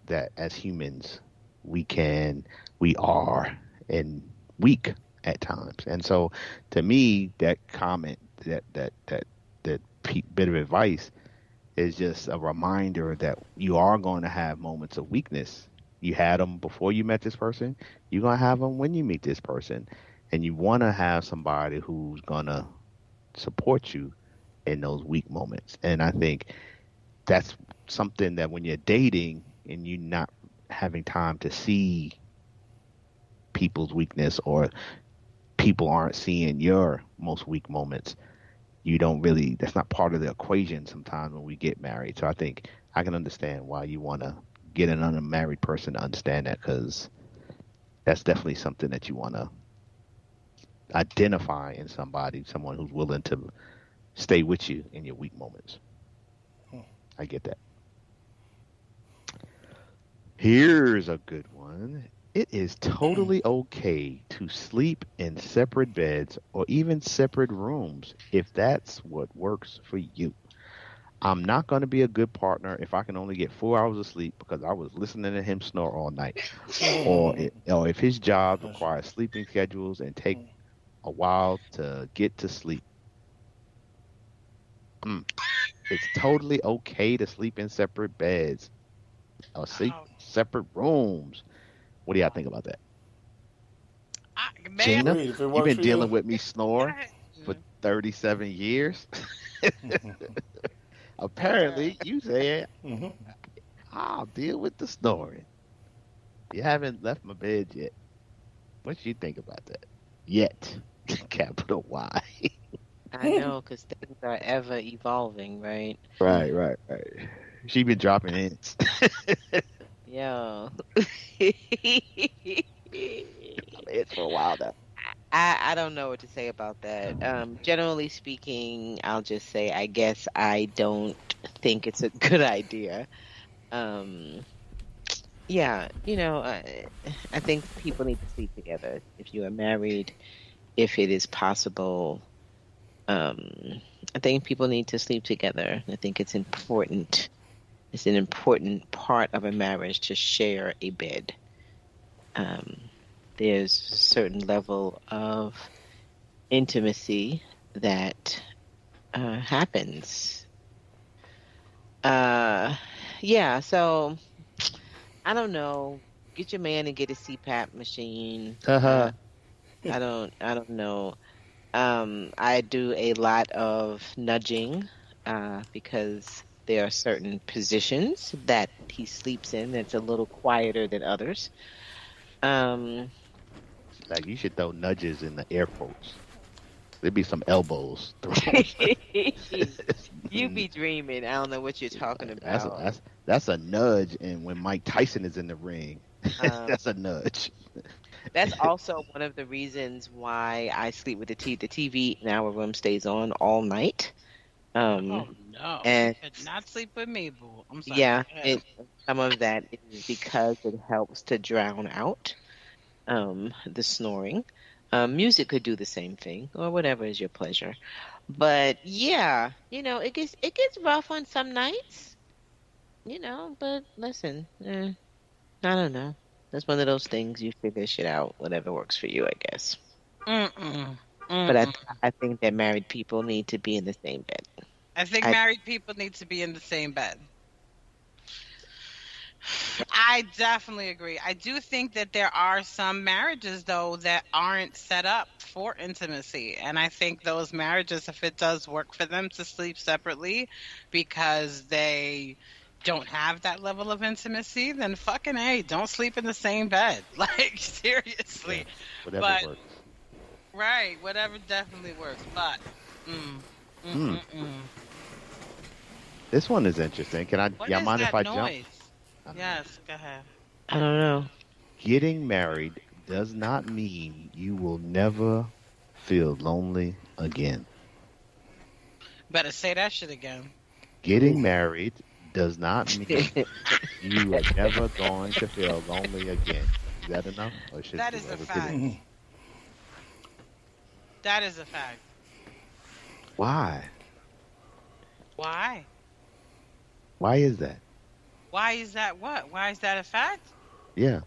that as humans we are and weak at times. And so to me, that comment, that bit of advice is just a reminder that you are going to have moments of weakness. You had them before you met this person. You're going to have them when you meet this person. And you want to have somebody who's going to support you in those weak moments. And I think that's something that when you're dating and you're not having time to see people's weakness, or people aren't seeing your most weak moments, that's not part of the equation sometimes when we get married. So I think I can understand why you want to get an unmarried person to understand that, because that's definitely something that you want to identify in someone who's willing to stay with you in your weak moments. I get that. Here's a good one. It is totally okay to sleep in separate beds or even separate rooms if that's what works for you. I'm not going to be a good partner if I can only get 4 hours of sleep because I was listening to him snore all night. Or if his job requires sleeping schedules and take a while to get to sleep. It's totally okay to sleep in separate beds or sleep separate rooms. What do y'all think about that? Gina, you've been dealing with me snore for 37 years. Apparently, you said, I'll deal with the snoring. You haven't left my bed yet. What do you think about that? Yet. Capital Y. I know, because things are ever evolving, right? Right. She been dropping hints. Yo. It's for a while now. I don't know what to say about that. Generally speaking, I'll just say I guess I don't think it's a good idea. Yeah, I think people need to sleep together. If you are married, if it is possible, I think people need to sleep together. I think it's important. It's an important part of a marriage to share a bed. There's a certain level of intimacy that happens. Yeah, so I don't know. Get your man and get a CPAP machine. I don't know. I do a lot of nudging because there are certain positions that he sleeps in that's a little quieter than others. Like you should throw nudges in the airports. There'd be some elbows thrown. You be dreaming. I don't know what you're talking about. That's a nudge, and when Mike Tyson is in the ring, that's a nudge. That's also one of the reasons why I sleep with the TV. The TV in our room stays on all night. Oh no! And you could not sleep with me, boo. I'm sorry. Yeah, some of that is because it helps to drown out the snoring. Music could do the same thing, or whatever is your pleasure. But yeah, it gets rough on some nights. But listen, I don't know. That's one of those things you figure shit out, whatever works for you, I guess. But I think that married people need to be in the same bed. I think married people need to be in the same bed. I definitely agree. I do think that there are some marriages, though, that aren't set up for intimacy. And I think those marriages, if it does work for them to sleep separately because they don't have that level of intimacy, then fucking A, don't sleep in the same bed. Like, seriously. Yeah, whatever works. Right, whatever definitely works. But, This one is interesting. Can I? What mind if I noise? jump? Yes, go ahead. I don't know. Getting married does not mean you will never feel lonely again. Better say that shit again. Getting married does not mean you are never going to feel lonely again. Is that enough? Or should that is a fact. That is a fact. Why? Why? Why is that? Why is that what? Why is that a fact? Yeah.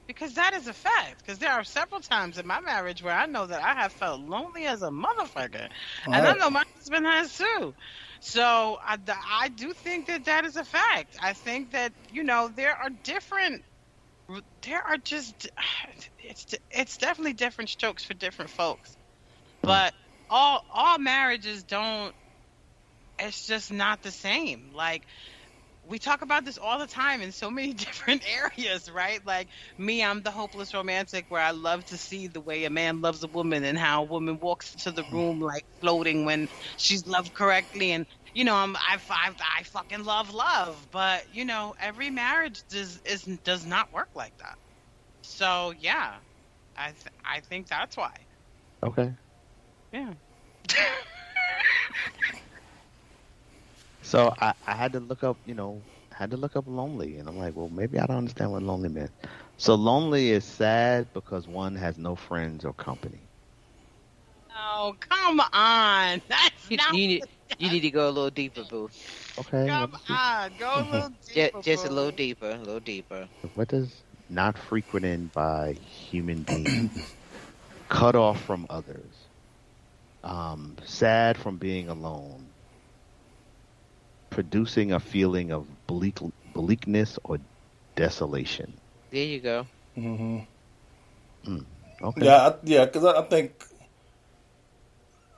Because that is a fact. Because there are several times in my marriage where I know that I have felt lonely as a motherfucker. And I know my husband has too. So I do think that is a fact. I think that, there are it's definitely different strokes for different folks. But all marriages it's just not the same. Like, we talk about this all the time in so many different areas, right? Like, me, I'm the hopeless romantic where I love to see the way a man loves a woman and how a woman walks into the room like floating when she's loved correctly. And, I fucking love. But, every marriage does not work like that. So, yeah, I think that's why. Okay. Yeah. So I had to look up, lonely, and I'm like, well, maybe I don't understand what lonely meant. So lonely is sad because one has no friends or company. Oh, come on. That's not what You need to go a little deeper, boo. Okay. Come on, go a little deeper. Just a boo. little deeper, a little deeper. What does not frequented by human beings, cut off from others, sad from being alone, producing a feeling of bleakness or desolation. There you go. Okay. Yeah, because I think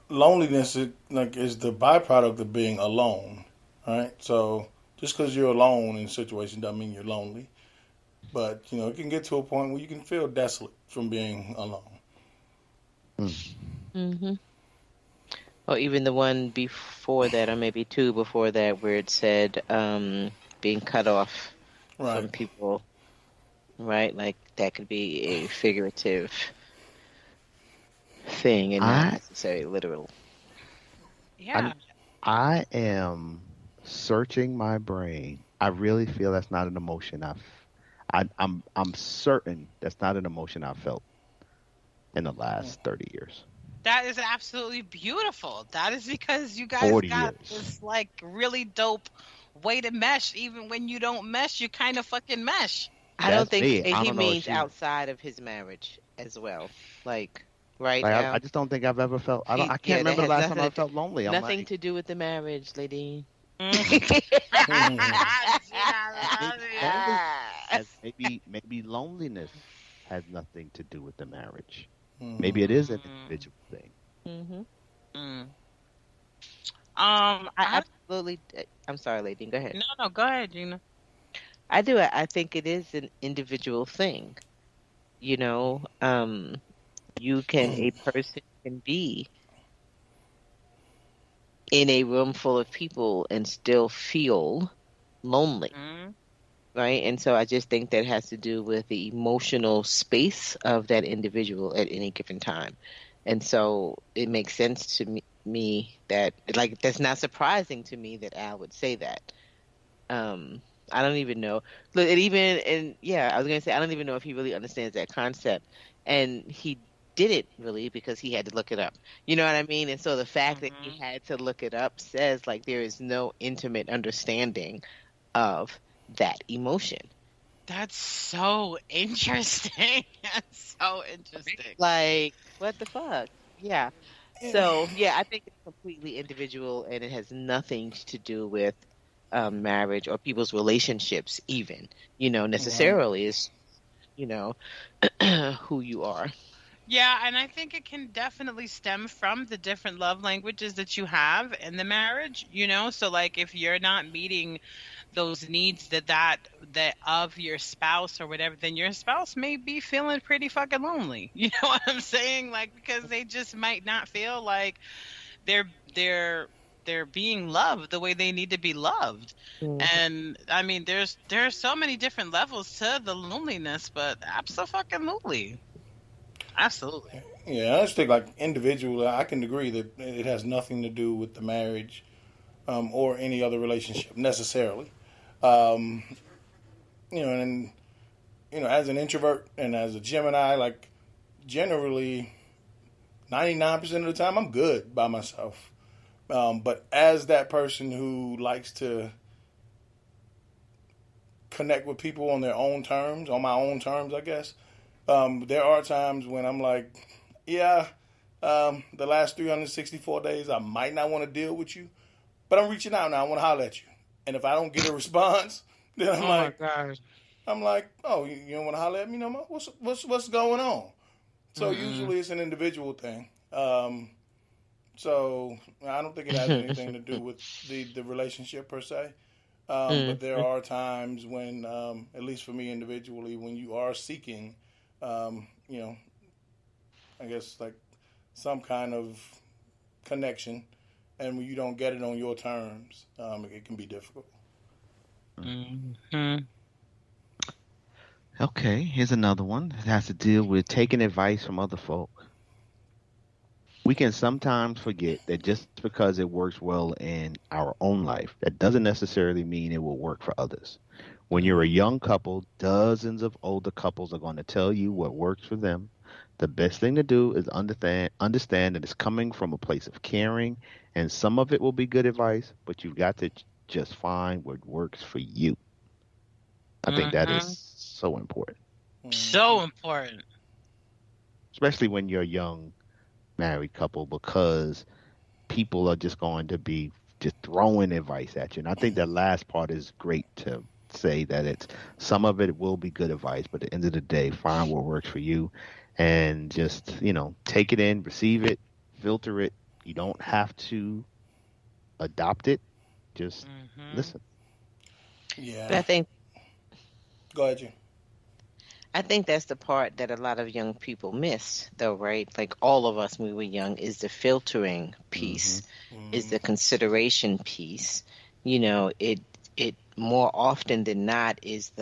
loneliness is the byproduct of being alone, right? So just because you're alone in a situation doesn't mean you're lonely, but it can get to a point where you can feel desolate from being alone. Or even the one before that, or maybe two before that, where it said being cut off from people, right? Like that could be a figurative thing and not necessarily literal. Yeah. I am searching my brain. I really feel that's not an emotion I'm certain that's not an emotion I've felt in the last 30 years. That is absolutely beautiful. That is because you guys got this like really dope way to mesh. Even when you don't mesh, you kind of fucking mesh. I don't think he means outside of his marriage as well. Like now. I just don't think I've ever felt. I can't remember the last time I felt lonely. Nothing to do with the marriage, Ladine. Maybe loneliness has nothing to do with the marriage. Maybe it is an individual thing. I absolutely. I'm sorry, Ladine. Go ahead. No, go ahead, Gina. I do. I think it is an individual thing. A person can be in a room full of people and still feel lonely. Right? And so I just think that has to do with the emotional space of that individual at any given time. And so it makes sense to me that, like, that's not surprising to me that Al would say that. I don't even know. I was going to say, I don't even know if he really understands that concept. And he didn't really, because he had to look it up. You know what I mean? And so the fact that he had to look it up says, like, there is no intimate understanding of that emotion. That's so interesting. That's so interesting. Like, what the fuck? Yeah. So, I think it's completely individual, and it has nothing to do with marriage or people's relationships even, necessarily. Is, who you are. Yeah, and I think it can definitely stem from the different love languages that you have in the marriage, So, like, if you're not meeting those needs that of your spouse or whatever, then your spouse may be feeling pretty fucking lonely. You know what I'm saying? Like, because they just might not feel like they're being loved the way they need to be loved. And I mean, there are so many different levels to the loneliness, but absolutely. Yeah, I just think, like, individually, I can agree that it has nothing to do with the marriage or any other relationship necessarily. And as an introvert and as a Gemini, like, generally 99% of the time I'm good by myself. But as that person who likes to connect with people on their own terms, on my own terms, I guess, there are times when I'm like, the last 364 days I might not want to deal with you, but I'm reaching out now. I want to holler at you. And if I don't get a response, then I'm like, oh, you don't want to holler at me no more? What's going on? So usually it's an individual thing. So I don't think it has anything to do with the relationship per se. But there are times when, at least for me individually, when you are seeking, I guess, like, some kind of connection, and when you don't get it on your terms, it can be difficult. Okay, here's another one. It has to deal with taking advice from other folk. We can sometimes forget that just because it works well in our own life, that doesn't necessarily mean it will work for others. When you're a young couple, dozens of older couples are going to tell you what works for them. The best thing to do is understand that it's coming from a place of caring, and some of it will be good advice, but you've got to just find what works for you. I think that is so important. So important. Especially when you're a young married couple, because people are just going to be just throwing advice at you. And I think that last part is great to say, that some of it will be good advice, but at the end of the day, find what works for you and just, take it in, receive it, filter it. You don't have to adopt it. Just listen. Yeah. But I think. Go ahead, Jim. I think that's the part that a lot of young people miss, though, right? Like all of us when we were young, is the filtering piece, is the consideration piece. It more often than not is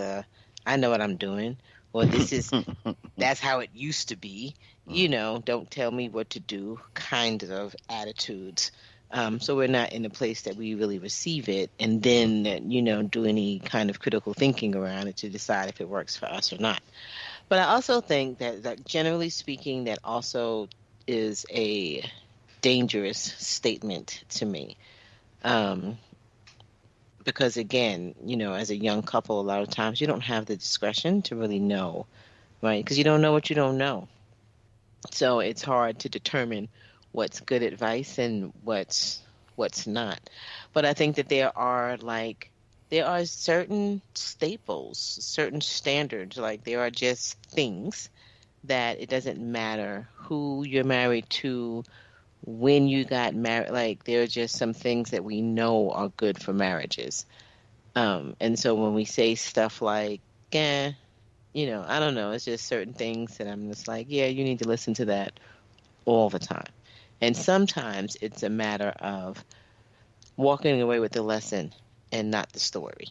I know what I'm doing, or that's how it used to be. Don't tell me what to do kind of attitudes. So we're not in a place that we really receive it and then, do any kind of critical thinking around it to decide if it works for us or not. But I also think that generally speaking, that also is a dangerous statement to me. Because again, as a young couple, a lot of times you don't have the discretion to really know, right? Because you don't know what you don't know. So it's hard to determine what's good advice and what's not. But I think that there are certain staples, certain standards, like there are just things that it doesn't matter who you're married to, when you got married. Like there are just some things that we know are good for marriages. And so when we say stuff like, I don't know, it's just certain things that I'm just like, yeah, you need to listen to that all the time. And sometimes it's a matter of walking away with the lesson and not the story.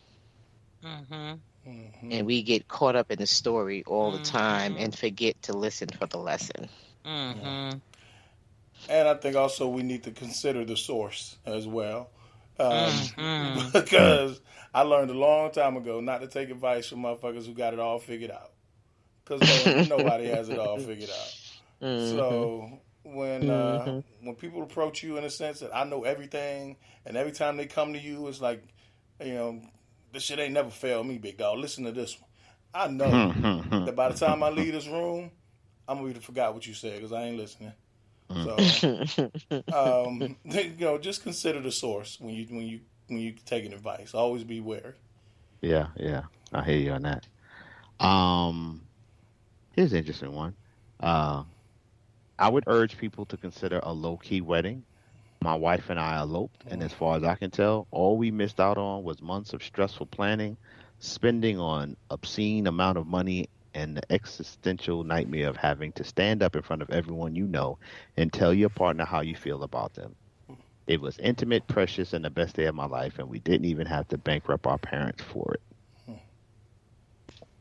And we get caught up in the story all the time and forget to listen for the lesson. And I think also we need to consider the source as well. Because I learned a long time ago not to take advice from motherfuckers who got it all figured out. Because nobody has it all figured out. So when people approach you in a sense that I know everything, and every time they come to you, it's like, this shit ain't never failed me, big dog. Listen to this one. I know that by the time I leave this room, I'm gonna forgot what you said because I ain't listening. So, just consider the source when you taking advice. Always be wary. Yeah, I hear you on that. Here's an interesting one. I would urge people to consider a low-key wedding. My wife and I eloped, and as far as I can tell, all we missed out on was months of stressful planning, spending on obscene amount of money, and the existential nightmare of having to stand up in front of everyone you know and tell your partner how you feel about them. It was intimate, precious, and the best day of my life, and we didn't even have to bankrupt our parents for it.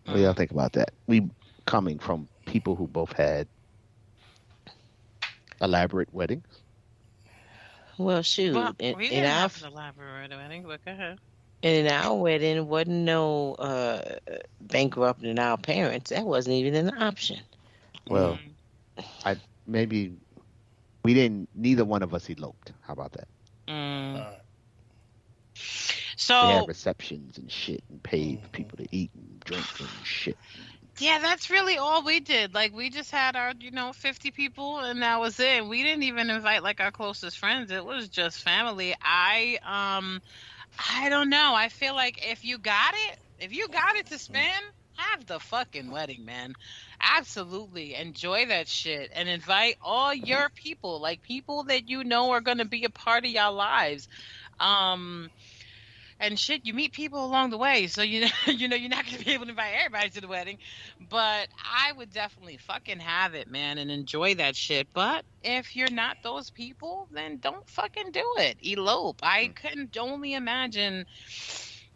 What do y'all think about that? We coming from people who both had elaborate weddings. Well, shoot. Well, we didn't have an elaborate wedding, but go ahead. In our wedding, wasn't no bankrupting our parents. That wasn't even an option. Well, neither one of us eloped. How about that? So we had receptions and shit and paid for people to eat and drink and shit. Yeah, that's really all we did. Like, we just had our, 50 people, and that was it. We didn't even invite, our closest friends. It was just family. I don't know. I feel like if you got it to spend, have the fucking wedding, man. Absolutely. Enjoy that shit and invite all your people, people that you know are going to be a part of your lives. And shit, you meet people along the way, so you're not going to be able to invite everybody to the wedding. But I would definitely fucking have it, man, and enjoy that shit. But if you're not those people, then don't fucking do it. Elope. I couldn't only imagine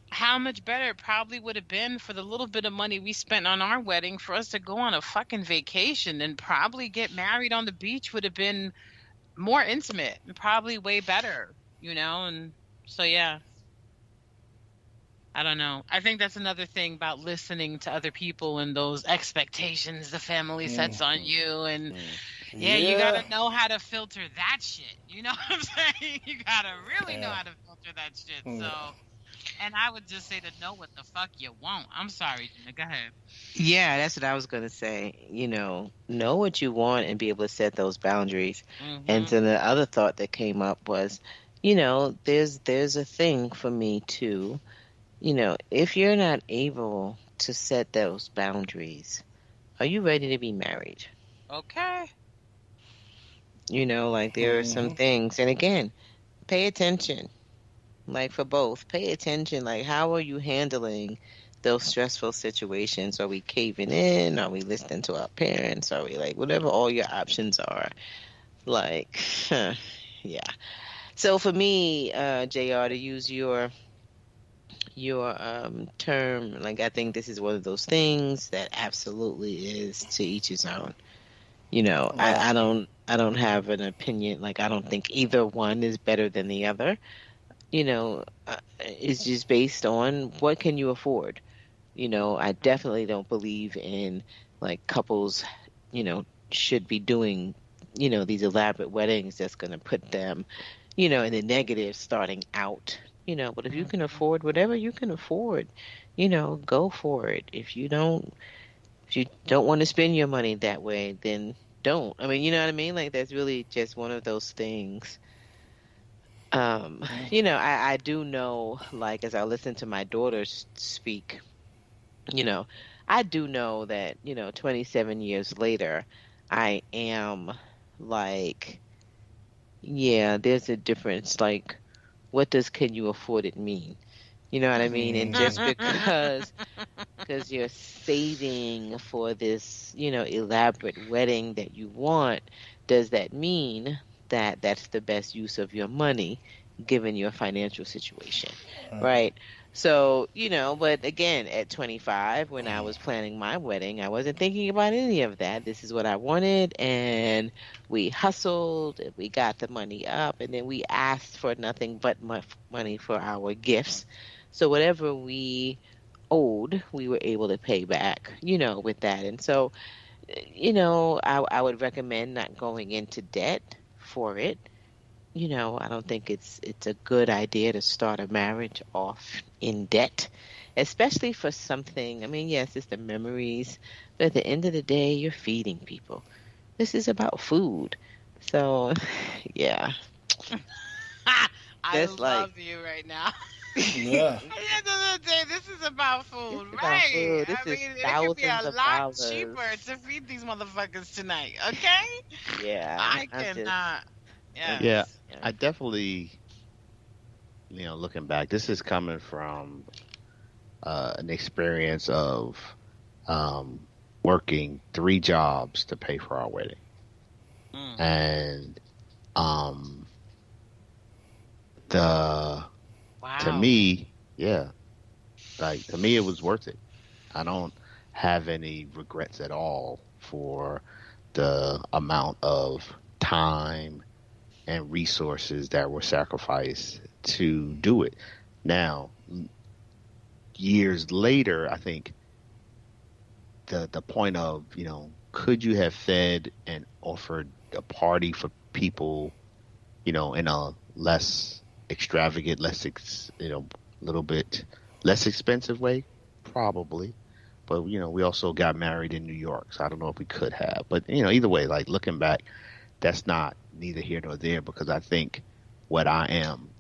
how much better it probably would have been for the little bit of money we spent on our wedding for us to go on a fucking vacation and probably get married on the beach would have been more intimate and probably way better, and so, yeah. I don't know. I think that's another thing about listening to other people and those expectations the family sets on you. And you got to know how to filter that shit. You know what I'm saying? You got to really know how to filter that shit. So, and I would just say to know what the fuck you want. I'm sorry, Gina. Go ahead. Yeah, that's what I was going to say. Know what you want and be able to set those boundaries. And then the other thought that came up was, there's a thing for me too. If you're not able to set those boundaries, are you ready to be married? Okay. There are some things. And again, pay attention. For both, pay attention. How are you handling those stressful situations? Are we caving in? Are we listening to our parents? Are we whatever all your options are? Yeah. So for me, JR, to use your term, I think this is one of those things that absolutely is to each his own. I don't have an opinion. I don't think either one is better than the other. It's just based on what can you afford. I definitely don't believe in couples, should be doing, these elaborate weddings that's going to put them, in the negative starting out. But if you can afford whatever you can afford, go for it. If you don't want to spend your money that way, then don't. I mean, you know what I mean? That's really just one of those things. I do know, as I listen to my daughters speak, I do know that, 27 years later, I am there's a difference. What does can you afford it mean? You know what I mean? And just because you're saving for this, elaborate wedding that you want, does that mean that that's the best use of your money given your financial situation, right? So, but again, at 25, when I was planning my wedding, I wasn't thinking about any of that. This is what I wanted, and we hustled, and we got the money up, and then we asked for nothing but money for our gifts. So whatever we owed, we were able to pay back, with that. And so, I would recommend not going into debt for it. I don't think it's a good idea to start a marriage off in debt, especially for something. I mean, yes, it's the memories, but at the end of the day, you're feeding people. This is about food. So, yeah. I love you right now. Yeah. At the end of the day, this is about food, It's right? about food. This I mean, is it could be a thousands of lot dollars. cheaper to feed these motherfuckers tonight, okay? Yeah. I cannot. Yes. Yeah, I definitely, looking back, this is coming from an experience of working 3 jobs to pay for our wedding. And to me, to me, it was worth it. I don't have any regrets at all for the amount of time and resources that were sacrificed to do it. Now, years later, I think the point of, could you have fed and offered a party for people, in a less extravagant, little bit less expensive way? Probably. But, we also got married in New York, so I don't know if we could have. But, either way, looking back, that's not neither here nor there, because I think what I am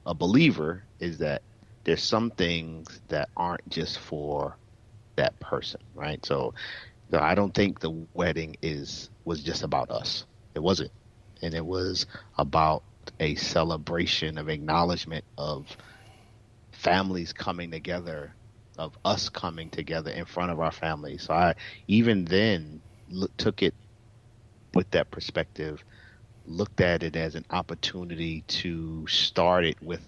a believer is that there's some things that aren't just for that person, right? So I don't think the wedding was just about us. It wasn't. And it was about a celebration of acknowledgement of families coming together, of us coming together in front of our families. So I even then took it with that perspective, looked at it as an opportunity to start it with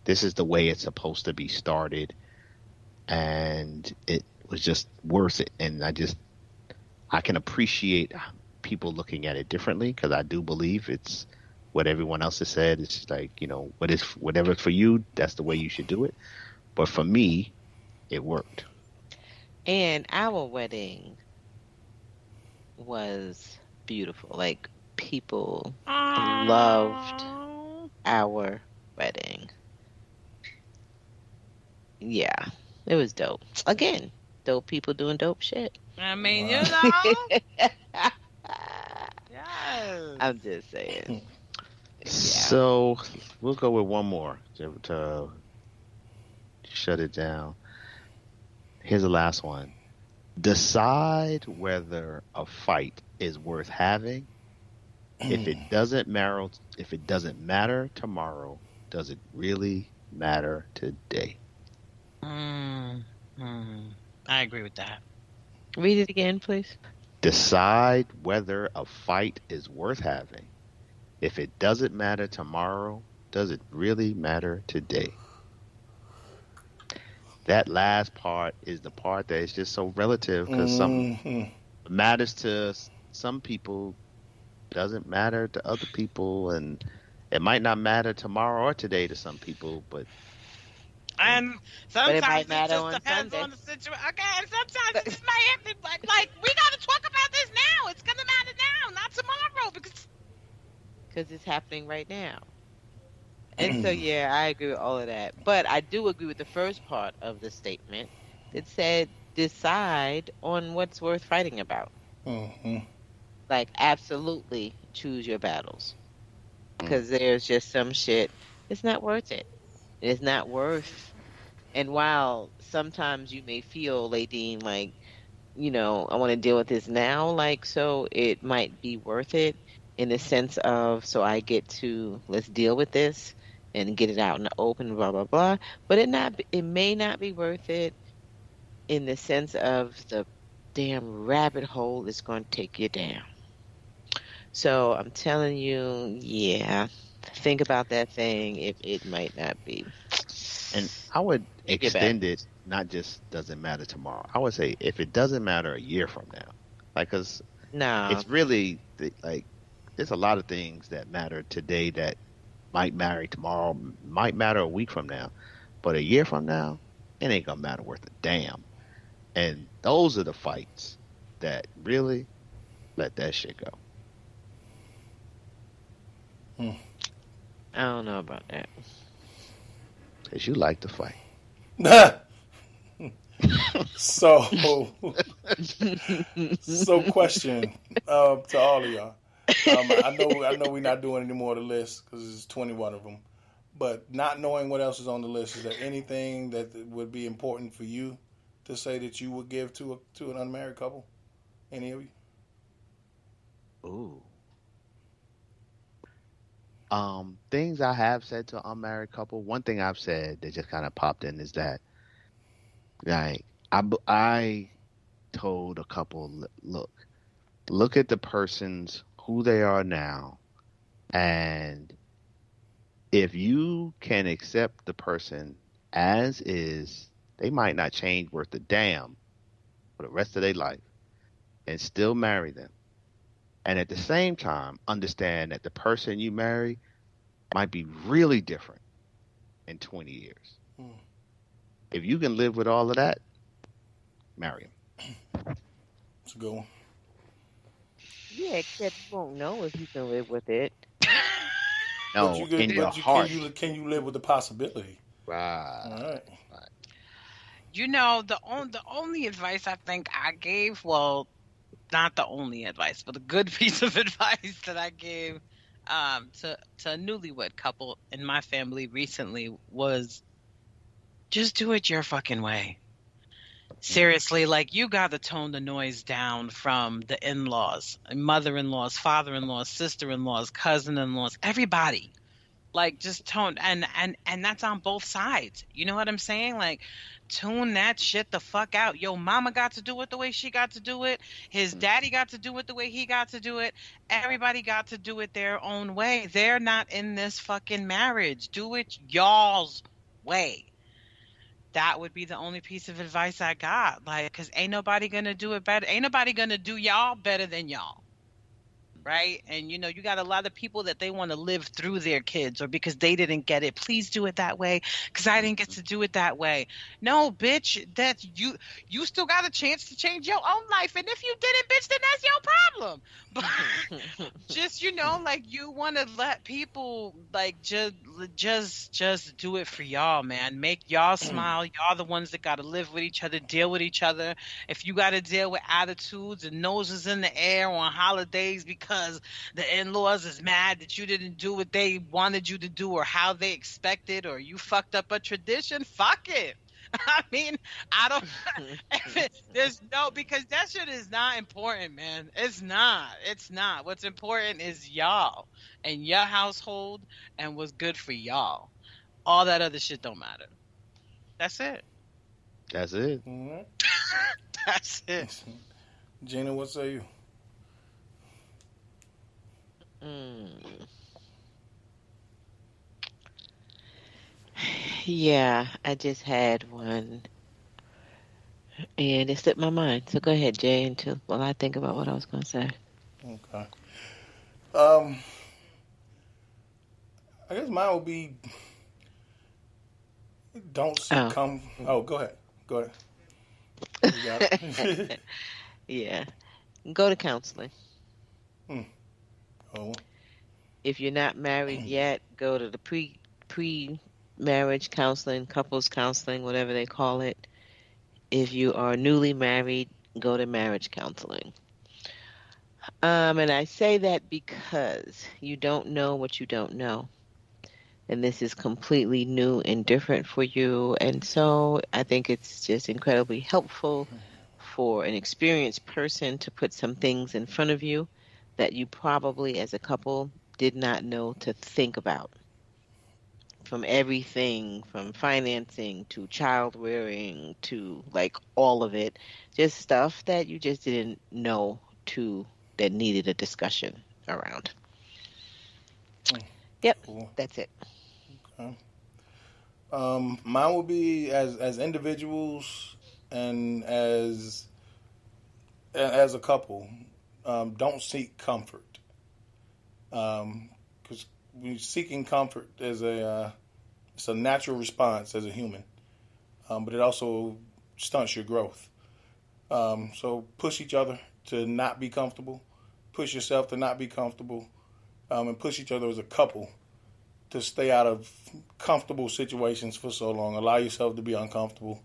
this is the way it's supposed to be started. And it was just worth it. And I can appreciate people looking at it differently, because I do believe it's what everyone else has said. It's just like, whatever's for you, that's the way you should do it. But for me, it worked. And our wedding was beautiful. Like, people loved our wedding. Yeah, it was dope. Again, dope people doing dope shit. I mean, you know. Yes. I'm just saying. Yeah. So we'll go with one more to shut it down. Here's the last one. Decide whether a fight is worth having. If it doesn't matter tomorrow, does it really matter today? I agree with that. Read it again, please. Decide whether a fight is worth having. If it doesn't matter tomorrow, does it really matter today? That last part is the part that is just so relative, because some matters to some people doesn't matter to other people, and it might not matter tomorrow or today to some people, but sometimes it might it matter just on depends Sunday. on the situation. Okay, and sometimes it just might have to, like we got to talk about this now. It's gonna matter now, not tomorrow, because it's happening right now. And so, yeah, I agree with all of that. But I do agree with the first part of the statement. It said, decide on what's worth fighting about. Like, absolutely choose your battles. Because there's just some shit, it's not worth it. It's not worth. And while sometimes you may feel, Ladine, like, I want to deal with this now, like, so it might be worth it in the sense of, so I get to, let's deal with this and get it out in the open, blah, blah, blah. But it may not be worth it in the sense of the damn rabbit hole is going to take you down. So I'm telling you, yeah, think about that thing if it might not be. And I would extend it, not just doesn't matter tomorrow. I would say if it doesn't matter a year from now. Like, because it's really, like, there's a lot of things that matter today that might matter tomorrow, might matter a week from now. But a year from now, it ain't going to matter worth a damn. And those are the fights that really let that shit go. I don't know about that. Because you like to fight. So question to all of y'all. I know we're not doing any more of the list because there's 21 of them. But not knowing what else is on the list, is there anything that would be important for you to say that you would give to an unmarried couple? Any of you? Ooh. Things I have said to an unmarried couple. One thing I've said that just kind of popped in is that, like, I told a couple, look at the person's who they are now, and if you can accept the person as is, they might not change worth a damn for the rest of their life, and still marry them. And at the same time, understand that the person you marry might be really different in 20 years. If you can live with all of that, marry him. That's a good one. Yeah, except you won't know if you can live with it. No, in your heart. Can you live with the possibility? Right. All right. The only advice I think I gave, well, not the only advice, but a good piece of advice that I gave to a newlywed couple in my family recently was just do it your fucking way. Seriously, like, you got to tone the noise down from the in-laws, mother-in-laws, father-in-laws, sister-in-laws, cousin-in-laws, everybody. Like, just tone, and that's on both sides. You know what I'm saying? Like, tune that shit the fuck out. Yo, mama got to do it the way she got to do it. His daddy got to do it the way he got to do it. Everybody got to do it their own way. They're not in this fucking marriage. Do it y'all's way. That would be the only piece of advice I got. Like, because ain't nobody going to do it better. Ain't nobody going to do y'all better than y'all. right? And you got a lot of people that they want to live through their kids, or because they didn't get it, please do it that way because I didn't get to do it that way. No, bitch, that's you still got a chance to change your own life, and if you didn't, bitch, then that's your problem. But just like, you want to let people like just do it for y'all, man. Make y'all smile. Y'all the ones that got to live with each other, deal with each other. If you got to deal with attitudes and noses in the air on holidays because the in-laws is mad that you didn't do what they wanted you to do or how they expected, or you fucked up a tradition, fuck it. I mean, I don't. Because that shit is not important, man. It's not. It's not. What's important is y'all and your household and what's good for y'all. All that other shit don't matter. That's it. That's it. Mm-hmm. That's it. Gina, what say you? Yeah, I just had one, and it slipped my mind. So go ahead, Jay, while I think about what I was going to say. Okay. I guess mine would be don't seek Oh, go ahead. Go ahead. You got it. Yeah. Go to counseling. Oh. If you're not married yet, go to the pre-marriage counseling, couples counseling, whatever they call it. If you are newly married, go to marriage counseling. And I say that because you don't know what you don't know. And this is completely new and different for you. And so I think it's just incredibly helpful for an experienced person to put some things in front of you that you probably as a couple did not know to think about. From everything from financing to child rearing to like all of it. Just stuff that you just didn't know that needed a discussion around. Yep, cool. That's it. Okay. Mine would be as individuals and as a couple, don't seek comfort. Because seeking comfort is it's a natural response as a human, but it also stunts your growth. So push each other to not be comfortable, push yourself to not be comfortable, and push each other as a couple to stay out of comfortable situations for so long. Allow yourself to be uncomfortable,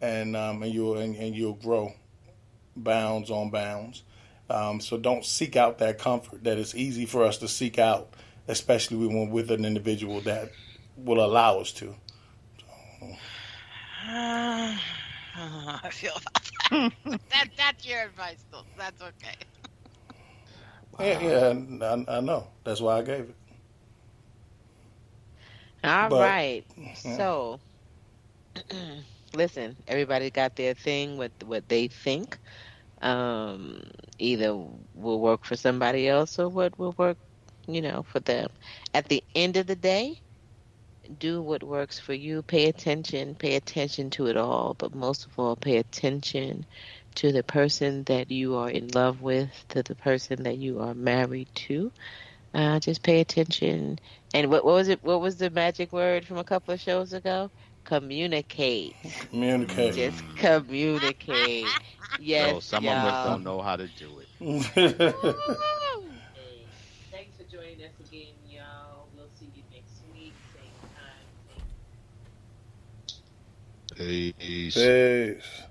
and you'll grow bounds on bounds. So don't seek out that comfort that is easy for us to seek out, especially when we're with an individual that will allow us to. So. I feel about that. That's your advice, though. That's okay. Yeah, I know. That's why I gave it. All right. Yeah. So, listen, everybody got their thing with what they think. Either will work for somebody else or what will work, for them. At the end of the day, do what works for you. Pay attention to it all, but most of all, pay attention to the person that you are in love with, to the person that you are married to. Just pay attention. And what was it? What was the magic word from a couple of shows ago? Communicate. Just communicate. Yes, so some of us don't know how to do it. Thanks for joining us again, y'all. We'll see you next week, same time. Peace. Peace.